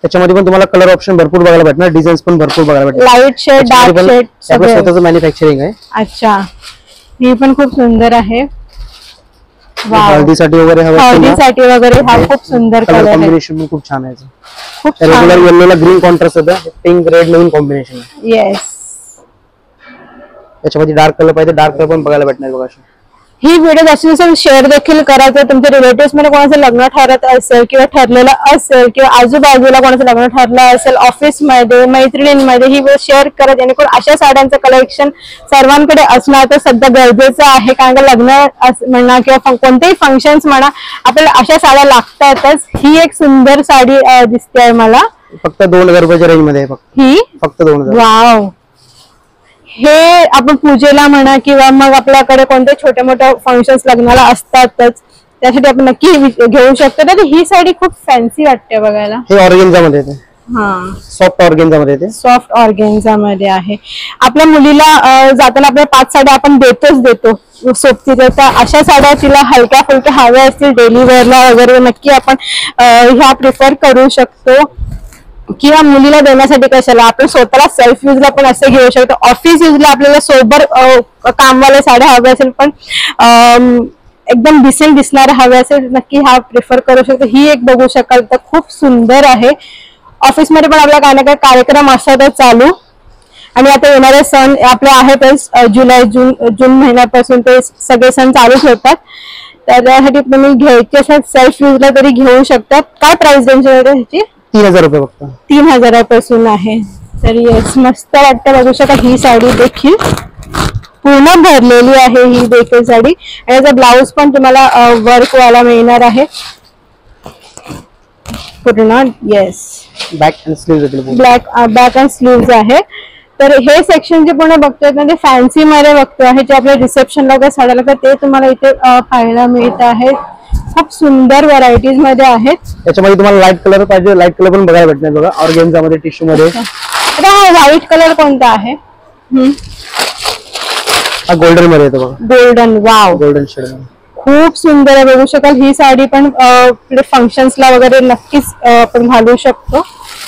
त्याच्यामध्ये पण तुम्हाला कलर ऑप्शन भरपूर बघायला भेटणार, डिझाईन्स पण भरपूर बघायला भेटणार. लाईट शेड, डार्क शेड आपलं स्वतःचं मॅन्युफॅक्चरिंग आहे. अच्छा, ही पण खूप सुंदर आहे. हळदीसाठी वगैरे हळदीसाठी वगैरे हा खूप सुंदर कलर आहे. कॉम्बिनेशन खूप छान आहे. खूप छान. रेग्युलर येलोला ग्रीन कॉन्ट्रास्ट होतं, पिंक रेड नवीन कॉम्बिनेशन आहे. येस, त्याच्यामध्ये डार्क कलर पाहिजे, डार्क कलर पण बघायला भेटणार बघा. ही व्हिडिओ जास्तीत जास्त शेअर देखील करा. जर तुमच्या रिलेटिव्ह मध्ये कोणाचं लग्न ठरत असेल किंवा ठरलेलं असेल किंवा आजूबाजूला कोणाचं लग्न ठरलं असेल, ऑफिस मध्ये, मैत्रिणींमध्ये, ही व्हिडिओ शेअर करा, जेणेकरून अशा साड्यांचं कलेक्शन सर्वांकडे असणं तर सध्या गरजेचं आहे. कारण का लग्न म्हणा किंवा कोणतेही फंक्शन्स म्हणा, आपल्याला अशा साड्या लागतातच. ही एक सुंदर साडी दिसते आहे मला. फक्त 2000 रुपयाच्या रेंज मध्ये आहे. ही फक्त 2000. वाव, हे आपण पूजेला म्हणा किंवा मग आपल्याकडे कोणते छोटे मोठे फंक्शन्स लग्नाला असतातच, त्यासाठी आपण नक्की घेऊ शकतो. तर ही साडी खूप फॅन्सी वाटते बघायला. हे ऑर्गेन्झा मध्ये येते. सॉफ्ट ऑर्गेन्झा मध्ये येते. सॉफ्ट ऑर्गेन्झा मध्ये आहे. आपल्या मुलीला जाताना आपल्या 5 साड्या आपण देतो सोबतीच्या. तर अशा साड्या तिला हलक्या फुलक्या हव्या असतील डेली वेअरला वगैरे, नक्की आपण ह्या प्रिफर करू शकतो. किंवा मुलीला देण्यासाठी कशाला, आपण स्वतःला सेल्फ यूजला पण असे घेऊ शकतो. ऑफिस यूजला आपल्याला सोबर कामवाल्या साड्या हव्या असेल पण एकदम डिसेंट दिसणाऱ्या हव्या असेल, नक्की हा प्रिफर करू शकतो. ही एक बघू शकाल तर खूप सुंदर आहे. ऑफिसमध्ये पण आपला काही ना काही कार्यक्रम असतातच चालू. आणि आता येणारे सण आपले आहेतच, जून महिन्यापासून ते सगळे सण चालूच होतात. त्यासाठी तुम्ही घ्यायची असेल सेल्फ यूजला तरी घेऊ शकतात. काय प्राइस रेंज आहे ह्याची? 3000 रुपये फक्त. 3000 पासून आहे. तर येस, मस्त वाटतं बघू शकता. ही साडी देखील पूर्ण भरलेली आहे, ही देखील साडी. आणि याचा ब्लाउज पण तुम्हाला वर्क वाला मिळणार आहे पूर्ण. Yes, back and sleeve back and sleeve आहे. तर हे सेक्शन जे पूर्ण बघतोय ना, ते फॅन्सी मध्ये बघतो आहे. जे आपल्या रिसेप्शनला वगैरे साड्या लागतात ते तुम्हाला इथे पाहायला मिळत आहे. खूप सुंदर व्हरायटीज मध्ये आहेत. त्याच्यामध्ये तुम्हाला लाईट कलर पाहिजे, लाईट कलर पण बघायला भेटणार बघा, ऑर्गेन्झा मध्ये, टिश्यू मध्ये. आता हा व्हाईट कलर कोणता आहे? हा गोल्डन मध्ये येतो बघा. गोल्डन. वाव, गोल्डन शेड मध्ये खूप सुंदर आहे. बघू शकाल ही साडी पण फंक्शन्सला वगैरे नक्कीच आपण घालू शकतो.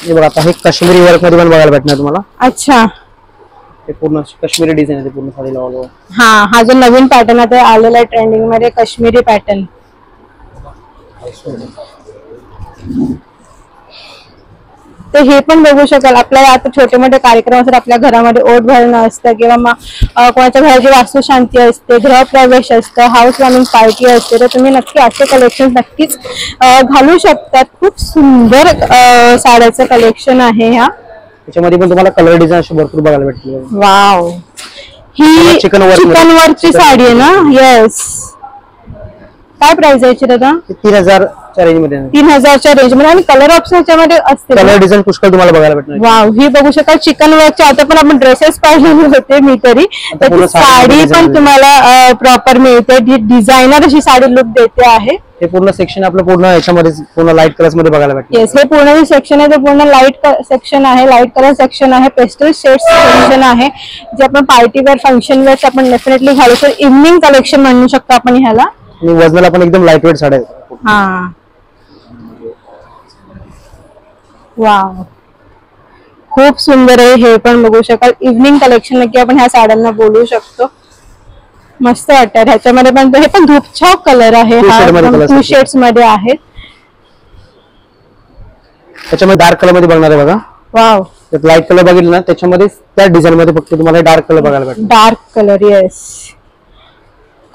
हे बघा, आता हे काश्मीरी वर्क मध्ये पण बघायला भेटणार तुम्हाला. अच्छा, हे पूर्ण काश्मीरी डिझाईन आहे पूर्ण साडीला ऑल ओव्हर. हा जो नवीन पॅटर्न आता आलेला आहे ट्रेंडिंग मध्ये, काश्मीरी पॅटर्न. तर हे पण बघू शकाल. आपल्याला आता छोटे मोठे कार्यक्रम असतात, आपल्या घरामध्ये ओट भरणं असतं किंवा कोणाच्या घराची वास्तुशांती असते, गृहप्रवेश असतं, हाऊस वॉर्मिंग पार्टी असते, तर तुम्ही नक्की असे कलेक्शन नक्कीच घालू शकतात. खूप सुंदर साड्याचं कलेक्शन आहे. ह्या त्याच्यामध्ये पण तुम्हाला कलर डिझाईन असे भरपूर बघायला भेटतील. वाव, ही चिकन वर्कची साडी आहे ना? येस. काय प्राइस आहे दादा? 3000च्या रेंज मध्ये. 3000च्या रेंज मध्ये. आणि कलर ऑप्शन याच्यामध्ये असते, कलर डिझाईन पुष्कळ तुम्हाला बघायला भेटणार. वाव, ही बघू शकाल चिकन वर्कच्या. आता पण आपण ड्रेसेस पाहिलेले होते मी तरी, तर साडी पण तुम्हाला प्रॉपर मिळते. डिझायनर अशी साडी लुक देते आहे. हे पूर्ण सेक्शन आपलं पूर्ण याच्यामध्ये पूर्ण लाईट कलर्स मध्ये बघायला भेटते. येस, हे पूर्ण जे सेक्शन आहे ते पूर्ण लाईट सेक्शन आहे, लाईट कलर सेक्शन आहे, पेस्टल शेड्स सेक्शन आहे, जे आपण पार्टी वेअर, फंक्शन वेअर आपण डेफिनेटली घालू शकतो. इव्हनिंग कलेक्शन म्हणू शकतो आपण ह्याला. आणि वजनाला पण एकदम लाईट वेट साड्या आहेत. हा, वाव, खूप सुंदर आहे. हे पण बघू शकाल. इव्हनिंग कलेक्शन नक्की आपण ह्या साड्यांना बोलू शकतो. मस्त वाटतात. ह्याच्यामध्ये पण हे पण धूपछाव कलर आहे, 2 शेड्स मध्ये आहेत. त्याच्यामध्ये डार्क कलर मध्ये बघणार आहे बघा. वाव, लाईट कलर बघितलं ना, त्याच्यामध्ये त्या डिझाईन मध्ये फक्त तुम्हाला डार्क कलर बघायला भेटेल. Dark colour. येस,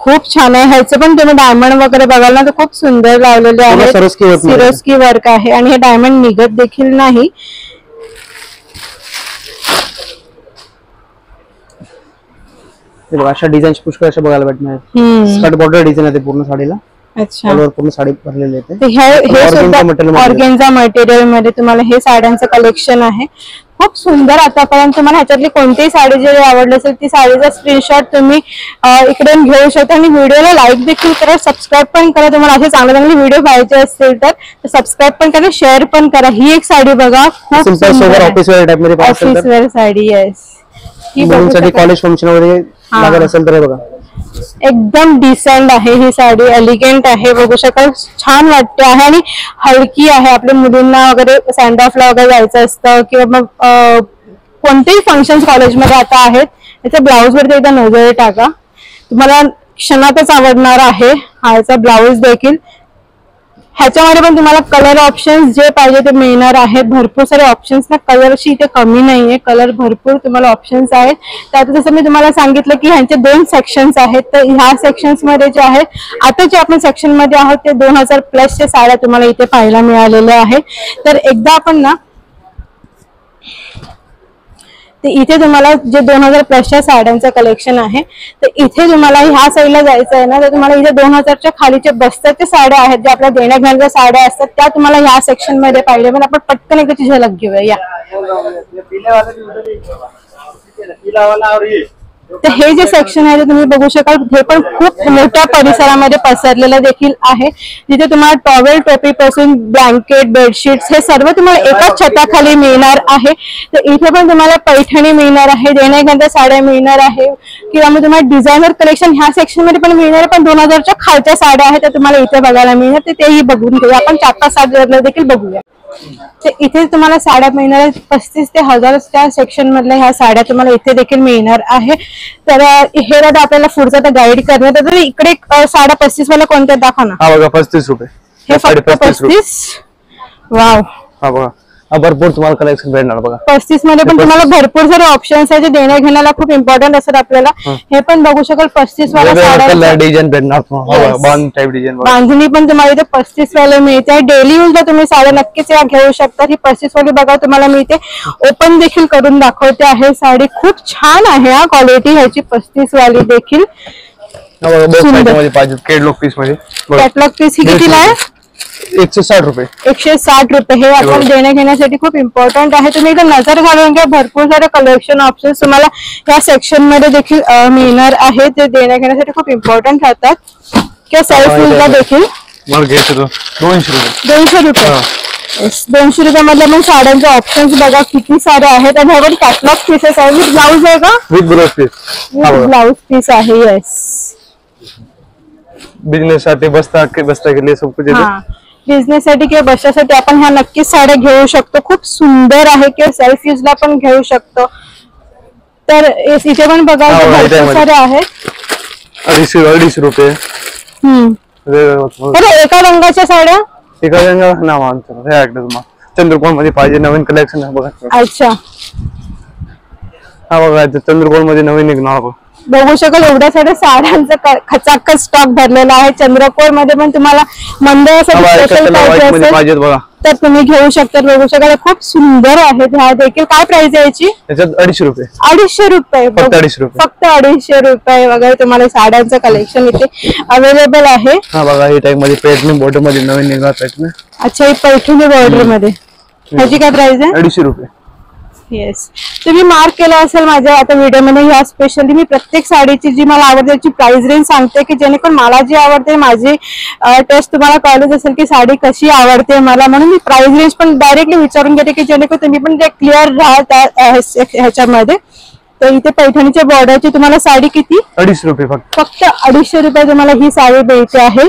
खूप छान आहे. ह्याचं पण तुम्ही डायमंड वगैरे बघाल ना, तर खूप सुंदर लावलेले आहे. सिरोस्की वर्क आहे आणि हे डायमंड निघत देखील नाही. अशा डिझाईन पुष्कळ अशा बघायला भेटणार. स्कर्ट बॉर्डर डिझाईन आहे पूर्ण साडीला. अच्छा, पूर्ण साडी भरलेली आहे. हे सुद्धा ऑर्गेन्झा मटेरियल मध्ये तुम्हाला हे साड्यांचं कलेक्शन आहे. खूप सुंदर. आतापर्यंत तुम्हाला ह्याच्यातली कोणतीही साडी जरी आवडली असेल ती साडीचा स्क्रीनशॉट तुम्ही इकडून घेऊ शकता आणि व्हिडिओला लाईक देखील करा, सबस्क्राईब पण करा. तुम्हाला असे चांगले चांगले व्हिडिओ पाहायचे असतील तर सबस्क्राईब पण करा, शेअर पण करा. ही एक साडी बघा, खूप ऑफिस वेअर टाइप मध्ये ऑफिस वेअर साडी. येस, ही कॉलेज फंक्शन वगैरे लागत असेल तर बघा, एकदम डिसेंट आहे ही साडी, एलिगंट आहे, बघू शकाल, छान वाटते आहे आणि हलकी आहे. आपल्या मुलींना वगैरे सँड ऑफला वगैरे जायचं असतं किंवा मग कोणतेही फंक्शन कॉलेजमध्ये आता आहेत. याच्या ब्लाऊज वरती एकदा नजर टाका, तुम्हाला क्षणातच आवडणार आहे. हा याचा ब्लाऊज देखील, ह्याच्यामध्ये पण तुम्हाला कलर ऑप्शन्स जे पाहिजे ते मिळणार आहेत. भरपूर सारे ऑप्शन्स ना, कलरची इथे कमी नाहीये, कलर भरपूर तुम्हाला ऑप्शन्स आहेत. त्यात जसं मी तुम्हाला सांगितलं की ह्यांचे 2 सेक्शन्स आहेत. तर ह्या सेक्शन्स मध्ये जे आहेत, आता जे आपण सेक्शन मध्ये आहोत ते 2000 प्लसच्या साड्या तुम्हाला इथे पाहायला मिळालेल्या आहेत. तर एकदा आपण ना ते इथे तुम्हाला जे 2000 प्लसच्या साड्यांचं कलेक्शन आहे, तर इथे तुम्हाला ह्या साईडला जायचं आहे ना, तर तुम्हाला इथे 2000च्या खालीचे बस्त्याच्या साड्या आहेत, ज्या आपल्या देण्या घेण्याच्या साड्या असतात त्या तुम्हाला ह्या सेक्शन मध्ये पाहिजे. पण आपण पटकन एकदा झलक घेऊया. या तर हे जे सेक्शन आहे ते तुम्ही बघू शकाल, हे पण खूप मोठ्या परिसरामध्ये पसरलेलं देखील आहे. जिथे तुम्हाला टॉवेल टोपी पासून ब्लँकेट, बेडशीट्स हे सर्व तुम्हाला एकाच छताखाली मिळणार आहे. तर इथे पण तुम्हाला पैठणी मिळणार आहे, देण्या घेण्याच्या साड्या मिळणार आहे किंवा मग तुम्हाला डिझायनर कलेक्शन ह्या सेक्शन मध्ये पण मिळणार आहे. पण 2000च्या खालच्या साड्या आहेत त्या तुम्हाला इथे बघायला मिळणार, तर तेही बघून घेऊया. आपण 4-5 साड्या देखील बघूया. तर इथे तुम्हाला साड्या मिळणार आहेत 35 ते 1000 त्या सेक्शन मधल्या ह्या साड्या तुम्हाला इथे देखील मिळणार आहे. तर हे राहता आपल्याला पुढचा तर गाईड करण्यात. तर इकडे साड्या 35 वाला कोणत्या दाखवा ना. हा बघा 35 रुपये, हे फक्त 35. वाव, हा बघा, भरपूर तुम्हाला कलेक्शन भेटणार बघा. 35 मध्ये पण तुम्हाला भरपूर सारे ऑप्शन्स आहेत जे देण्या घेण्याला खूप इम्पॉर्टंट असतात आपल्याला. हे पण बघू शकाल 35 वाला साड्या, डिझाईन भेटणार, बांध टाइप डिझाईन, बांधणी पण तुम्हाला इथे 35 वाले मिळते. डेली यूजला तुम्ही साड्या नक्कीच या घेऊ शकता. ही 35 वाली बघा तुम्हाला मिळते. ओपन देखील करून दाखवते आहे साडी, खूप छान आहे हा क्वालिटी ह्याची 35 वाली देखील. कॅटलॉग पीस मध्ये, कॅटलॉग पीस ही कितीला आहे? 160 रुपये. 160 रुपये. हे आपल्याला देण्या घेण्यासाठी खूप इम्पॉर्टंट आहे. तुम्ही एकदा नजर घालून घ्या, भरपूर सारे कलेक्शन ऑप्शन्स तुम्हाला या सेक्शन मध्ये देखील मिळणार आहे. ते देण्या घेण्यासाठी खूप इम्पॉर्टंट राहतात किंवा सेल्फ यूजला देखील. 200 रुपये. 200 रुपये. 200 रुपयामधल्या पण साड्यांचे ऑप्शन्स बघा किती सारे आहेत. आणि ह्यावर कॅटलॉग पीसेस आहे. विथ ब्लाऊज आहे का? With blouse piece. Blouse piece आहे. येस, बिझनेस साठी बस्ता के लिए सब कुछ है. बिझनेस साठी किंवा बसासाठी आपण ह्या नक्कीच साड्या घेऊ शकतो. खूप सुंदर आहे किंवा सेल्फ यूजला पण घेऊ शकतो. तर इथे पण बघा भरपूर सारे आहेत. 250 रुपये. एका रंगाच्या साड्या, एका रंगा ना मानतो चंद्रकोर मध्ये पाहिजे नवीन कलेक्शन आहे बघा. अच्छा, हा बघा चंद्रकोर मध्ये नवीन निघणार बघू शकाल. एवढ्या साऱ्या साड्यांचा खचाखच स्टॉक भरलेला आहे. चंद्रकोर मध्ये पण तुम्हाला मंडळासाठी स्पेशल पाहिजे बघा तर तुम्ही घेऊ शकता. बघू शकाल खूप सुंदर आहेत ह्या देखील. काय प्राइस आहे याची? याच्यात 250 रुपये. 250 रुपये. फक्त 250 रुपये. फक्त 250 रुपये वगैरे तुम्हाला साड्यांचं कलेक्शन इथे अवेलेबल आहे. हा बघा, ही टाइप मध्ये पैठणी बॉर्डर मध्ये नवीन निघाला पैठणी. अच्छा, ही पैठणी बॉर्डर मध्ये. ह्याची काय प्राइस आहे? 250 रुपये. येस, तुम्ही मार्क केला असेल माझ्या आता व्हिडिओमध्ये. ह्या स्पेशली मी प्रत्येक साडीची जी मला आवडते त्याची प्राइस रेंज सांगते की जेणेकरून मला जी आवडते माझी टेस्ट तुम्हाला कळत असेल की साडी कशी आवडते मला. म्हणून मी प्राइस रेंज पण डायरेक्टली विचारून घेते की जेणेकरून तुम्ही पण जे क्लिअर राहत ह्याच्यामध्ये. तर इथे पैठणीच्या बॉर्डरची तुम्हाला साडी किती? 250 रुपये. फक्त 250 रुपये तुम्हाला ही साडी द्यायची आहे.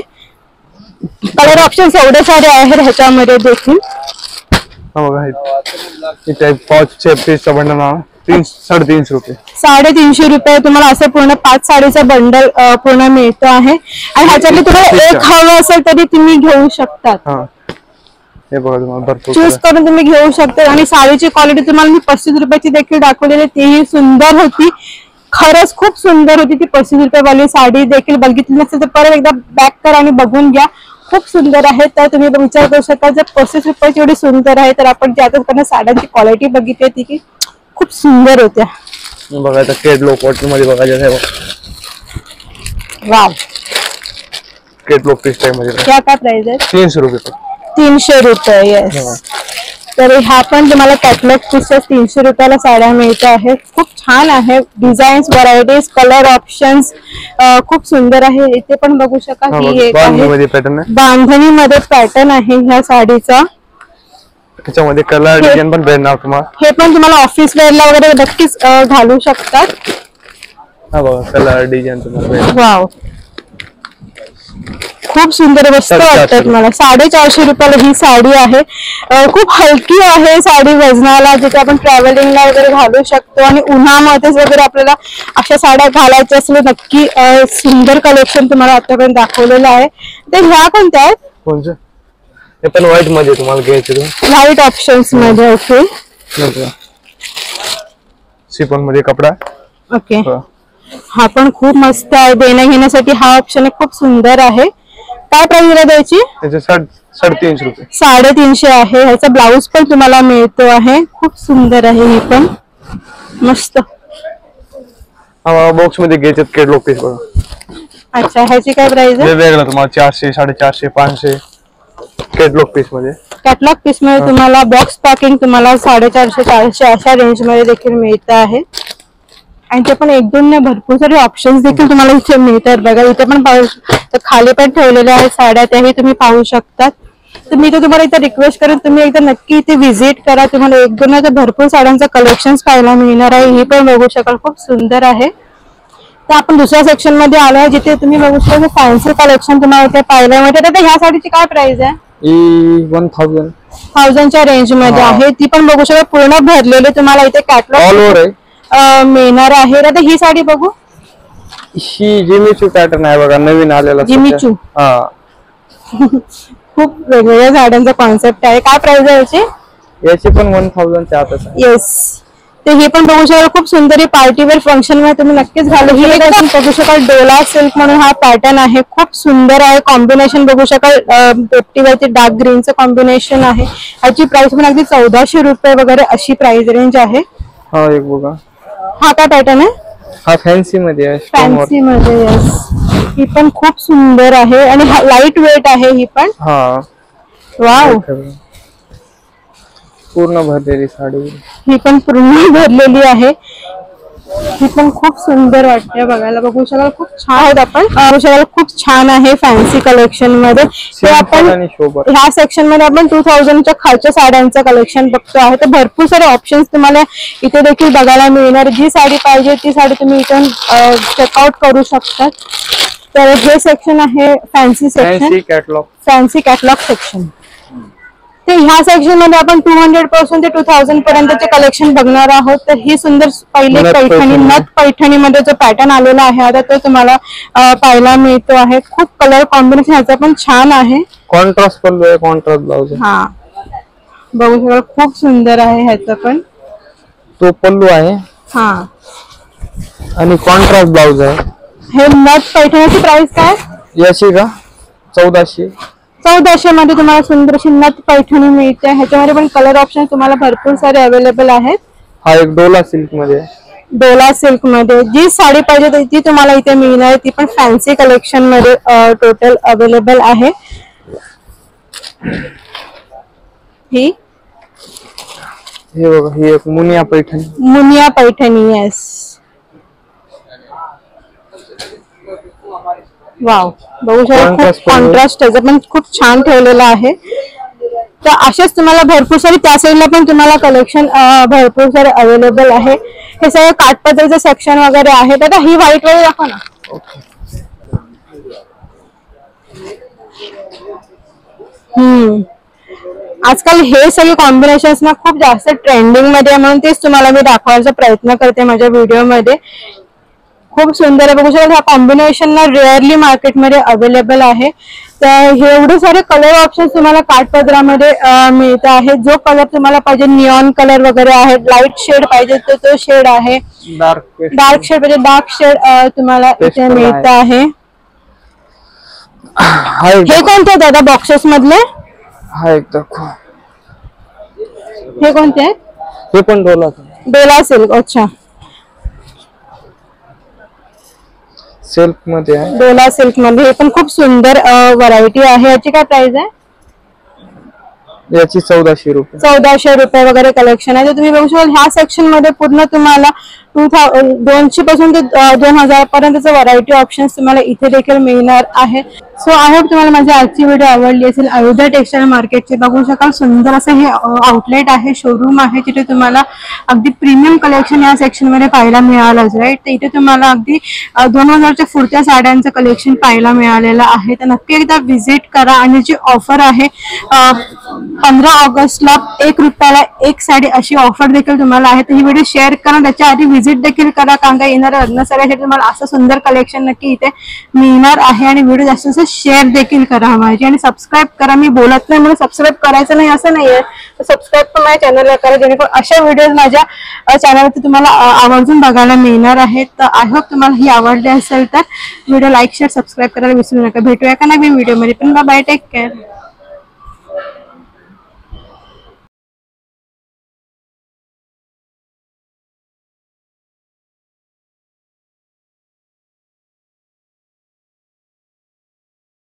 कलर ऑप्शन्स एवढे सारे आहेत ह्याच्यामध्ये देखील. पीसचा बंडल 350 रुपये. 350 रुपये तुम्हाला असं पूर्ण 5 साडीचा बंडल पूर्ण मिळतो आहे. आणि ह्याच्यातले तुम्हाला एक हवं असेल तरी तुम्ही घेऊ शकतात. हे बघा तुम्हाला भरपूर चूज करून तुम्ही घेऊ शकता. आणि साडीची क्वालिटी तुम्हाला मी 35 रुपयाची देखील दाखवलेली, तीही सुंदर होती. खरंच खूप सुंदर होती ती. 35 रुपयावाली साडी देखील बघितली नसेल तर परत एकदा बॅक करा आणि बघून घ्या. खूप सुंदर आहे. तर तुम्ही विचार करू शकता जर 35 रुपयाची एवढी सुंदर आहे तर आपण ज्या साड्यांची क्वालिटी बघितली ती की खूप सुंदर होत्या. बघा कॅटलॉग कॉटन मध्ये बघायचं आहे. वाव, कॅटलॉग पीस टाइप मध्ये क्या काय प्राइस आहे? 300 रुपये. 300 रुपये. येस, तर ह्या पण तुम्हाला कॅटलॉग पीसच्या 300 रुपयाला साड्या मिळत आहेत. खूप छान आहे, डिझाईन्स, व्हरायटीज, कलर ऑप्शन्स खूप सुंदर आहे. इथे पण बघू शकाल ही एक बांधणीमध्ये पॅटर्न आहे ह्या साडीचा. त्याच्यामध्ये कलर डिझाईन पण भेटणार तुम्हाला. हे पण तुम्हाला ऑफिस वेअरला वगैरे नक्कीच घालू शकतात. हा बघा कलर डिझाईन तुम्हाला. वाव, खूप सुंदर मस्त वाटतात मला. 450 रुपयाला ही साडी आहे. खूप हलकी आहे साडी वजनाला, जिथे आपण ट्रॅव्हलिंगला वगैरे घालू शकतो आणि उन्हामध्ये वगैरे आपल्याला अशा साड्या घालायच्या असले नक्की सुंदर कलेक्शन तुम्हाला आतापर्यंत दाखवलेलं आहे. तर ह्या कोणत्या आहेत? कोणत्या? हे पण व्हाईट मध्ये तुम्हाला घ्यायचे. व्हाईट ऑप्शन्स मध्ये. ओके, शिफॉन मध्ये कपडा. ओके, हा पण खूप मस्त आहे. देण्या घेण्यासाठी हा ऑप्शन खूप सुंदर आहे. काय प्राइस द्यायची? त्याचे 350 रुपये. 350 आहे. ह्याचा ब्लाऊज पण तुम्हाला मिळतो आहे. खूप सुंदर आहे ही पण, मस्त. हा बॉक्स मध्ये घ्यायचे कॅटलॉग पीस बघा. अच्छा, ह्याची काय प्राइस आहे? वेगवेगळा तुम्हाला 400, 450, 500 कॅटलॉग पीस मध्ये. कॅटलॉग पीस मध्ये तुम्हाला बॉक्स पॅकिंग तुम्हाला 450, 400 अशा रेंज मध्ये देखील मिळत आहे. आणि ते पण एक दोन भरपूर सारे ऑप्शन्स देखील तुम्हाला इथे मिळतात बघा. इथे पण पाहू, तर खाली पण ठेवलेल्या आहेत साड्या, त्याही तुम्ही पाहू शकतात. तर मी तर तुम्हाला इथे रिक्वेस्ट करेन, तुम्ही एकदा नक्की इथे व्हिजिट करा. तुम्हाला एक दोन भरपूर साड्यांचा कलेक्शन पाहायला मिळणार आहे. ही पण बघू शकाल, खूप सुंदर आहे. तर आपण दुसऱ्या सेक्शन मध्ये आलो आहे, जिथे तुम्ही बघू शकता फॅन्सी कलेक्शन तुम्हाला इथे पाहायला मिळते. तर ह्या साडीची काय प्राइस आहे? 1000च्या रेंज मध्ये आहे. ती पण बघू शकता पूर्ण भरलेली तुम्हाला इथे कॅटलॉग मिळणार आहे. आता ही साडी बघू, ही जिमीचू पॅटर्न आहे बघा, नवीन आलेला. जिमीचू. खूप वेगवेगळ्या साड्यांचा कॉन्सेप्ट आहे. काय प्राइस आहे याची? याची पण 1000च्या आतच आहे. येस, ते हे पण बघू शकाल, खूप सुंदर आहे. पार्टीवेअर फंक्शन मध्ये तुम्ही नक्कीच घालू. ही एकदम बघू शकाल डोला सिल्क म्हणून हा पॅटर्न आहे. खूप सुंदर आहे. कॉम्बिनेशन बघू शकाल, पेप्टीवरती डार्क ग्रीनचं कॉम्बिनेशन आहे. ह्याची प्राइस पण अगदी 1400 रुपये वगैरे अशी प्राइस रेंज आहे. हा एक बघा, हा काय पॅटर्न आहे? हा फॅन्सी मध्ये आहे. फॅन्सी मध्ये. यस, ही पण खूप सुंदर आहे आणि लाईट वेट आहे ही पण. हा, वाव, पूर्ण भरलेली साडी. ही पण पूर्ण भरलेली आहे. ही पण खूप सुंदर वाटते बघायला. बघू शकाल खूप छान आहेत. आपण बघू शकाल खूप छान आहे फॅन्सी कलेक्शन मध्ये. ते आपण ह्या सेक्शन मध्ये आपण 2000च्या खालच्या साड्यांचं कलेक्शन बघतो आहे. तर भरपूर सारे ऑप्शन्स तुम्हाला इथे देखील बघायला मिळणार. जी साडी पाहिजे ती साडी तुम्ही इथून चेकआउट करू शकता. तर हे सेक्शन आहे fancy section, fancy catalogue section. ते ह्या सेक्शन मध्ये आपण 200 ते 2000 पर्यंतचे कलेक्शन बघणार आहोत. तर ही सुंदर पहिली पैठणी, नथ पैठणी मध्ये जो पॅटर्न आलेला आहे आता तो तुम्हाला पाहायला मिळतो आहे. खूप कलर कॉम्बिनेशन ह्याचा पण छान आहे. कॉन्ट्रास्ट पल्लू आहे, कॉन्ट्रास्ट ब्लाउज आहे. हा बघू शकाल, खूप सुंदर आहे ह्याचा पण. तो पल्लू आहे. हा, आणि कॉन्ट्रास्ट ब्लाउज आहे. हे नथ पैठणीची प्राइस काय? याची का 1400. 1400 मध्ये तुम्हाला सुंदर अशी नथ पैठणी मिळते. ह्याच्यामध्ये पण कलर ऑप्शन तुम्हाला भरपूर सारे अवेलेबल आहेत. हा एक डोला सिल्क मध्ये. डोला सिल्क मध्ये जी साडी पाहिजे ती तुम्हाला इथे मिळणार आहे. ती पण फॅन्सी कलेक्शन मध्ये टोटल अवेलेबल आहे. ही हे बघा, ही एक मुनिया पैठणी. मुनिया पैठणी. येस, वाव, बघू शकता खूप कॉन्ट्रास्ट त्याचा पण खूप छान ठेवलेला आहे. तर अशाच तुम्हाला भरपूर सारे त्या साईडला पण तुम्हाला कलेक्शन भरपूर सारे अवेलेबल आहे. हे सगळं काठपदरचं सेक्शन वगैरे आहे. आता ही व्हाईट वगैरे दाखवा ना. आजकाल हे सगळे कॉम्बिनेशन्स ना खूप जास्त ट्रेंडिंग मध्ये आहे, म्हणून तेच तुम्हाला मी दाखवायचा प्रयत्न करते माझ्या व्हिडिओ मध्ये. खूप सुंदर आहे. बघू शकता ह्या कॉम्बिनेशन ना रेअरली मार्केटमध्ये अवेलेबल आहे. तर हे एवढे सारे कलर ऑप्शन तुम्हाला काठपदरामध्ये मिळत आहे. जो कलर तुम्हाला पाहिजे, निऑन कलर वगैरे आहे, लाईट शेड पाहिजे तर तो शेड आहे, डार्क शेड पाहिजे डार्क शेड तुम्हाला इथे मिळत आहे. हे कोणते दादा बॉक्सेस मधले? हा एक दाखव. हे कोणते आहेत? हे पण डोला सिल्क. अच्छा, सिल्क मध्ये आहे. डोला सिल्क मध्ये हे पण खूप सुंदर व्हरायटी आहे. याची काय प्राइस आहे? याची 1400 रुपये. 1400 रुपये वगैरे कलेक्शन आहे. तर तुम्ही बघू शकाल ह्या सेक्शन मध्ये पूर्ण तुम्हाला 200 पासून ते 2000 पर्यंतचे व्हरायटी ऑप्शन्स तुम्हाला इथे देखील मिळणार आहे. सो आय होप तुम्हाला माझी आजची व्हिडिओ आवडली असेल. अयोध्या टेक्सटाईल मार्केटचे बघू शकाल सुंदर असं हे आउटलेट आहे, शोरूम आहे, तिथे तुम्हाला अगदी प्रीमियम कलेक्शन या सेक्शन मध्ये पाहायला मिळालंच राईट. तर इथे तुम्हाला अगदी 2000च्या पुढच्या साड्यांचं कलेक्शन पाहायला मिळालेलं आहे. तर नक्की एकदा व्हिजिट करा. आणि जी ऑफर आहे 15 ऑगस्टला 1 रुपयाला 1 साडी अशी ऑफर देखील तुम्हाला आहे. तर ही व्हिडिओ शेअर करा, त्याच्या आधी व्हिजिट देखील करा, कारण का येणाऱ्या लग्न साड्यासाठी तुम्हाला असं सुंदर कलेक्शन नक्की इथे मिळणार आहे. आणि व्हिडिओ जास्त जास्त शेअर देखील करा माझी, आणि सबस्क्राईब करा. मी बोलत नाही म्हणून सबस्क्राईब करायचं नाही असं नाहीये, तर सबस्क्राईब पण माझ्या चॅनलला करा, जेणेकरून अशा व्हिडिओ माझ्या चॅनलवरती तुम्हाला आवर्जून बघायला मिळणार आहेत. तर आय होप तुम्हाला ही आवडली असेल तर व्हिडिओ लाईक शेअर सबस्क्राईब करायला विसरू नका. भेटूया का नवीन व्हिडिओमध्ये. पण बाय, टेक केअर.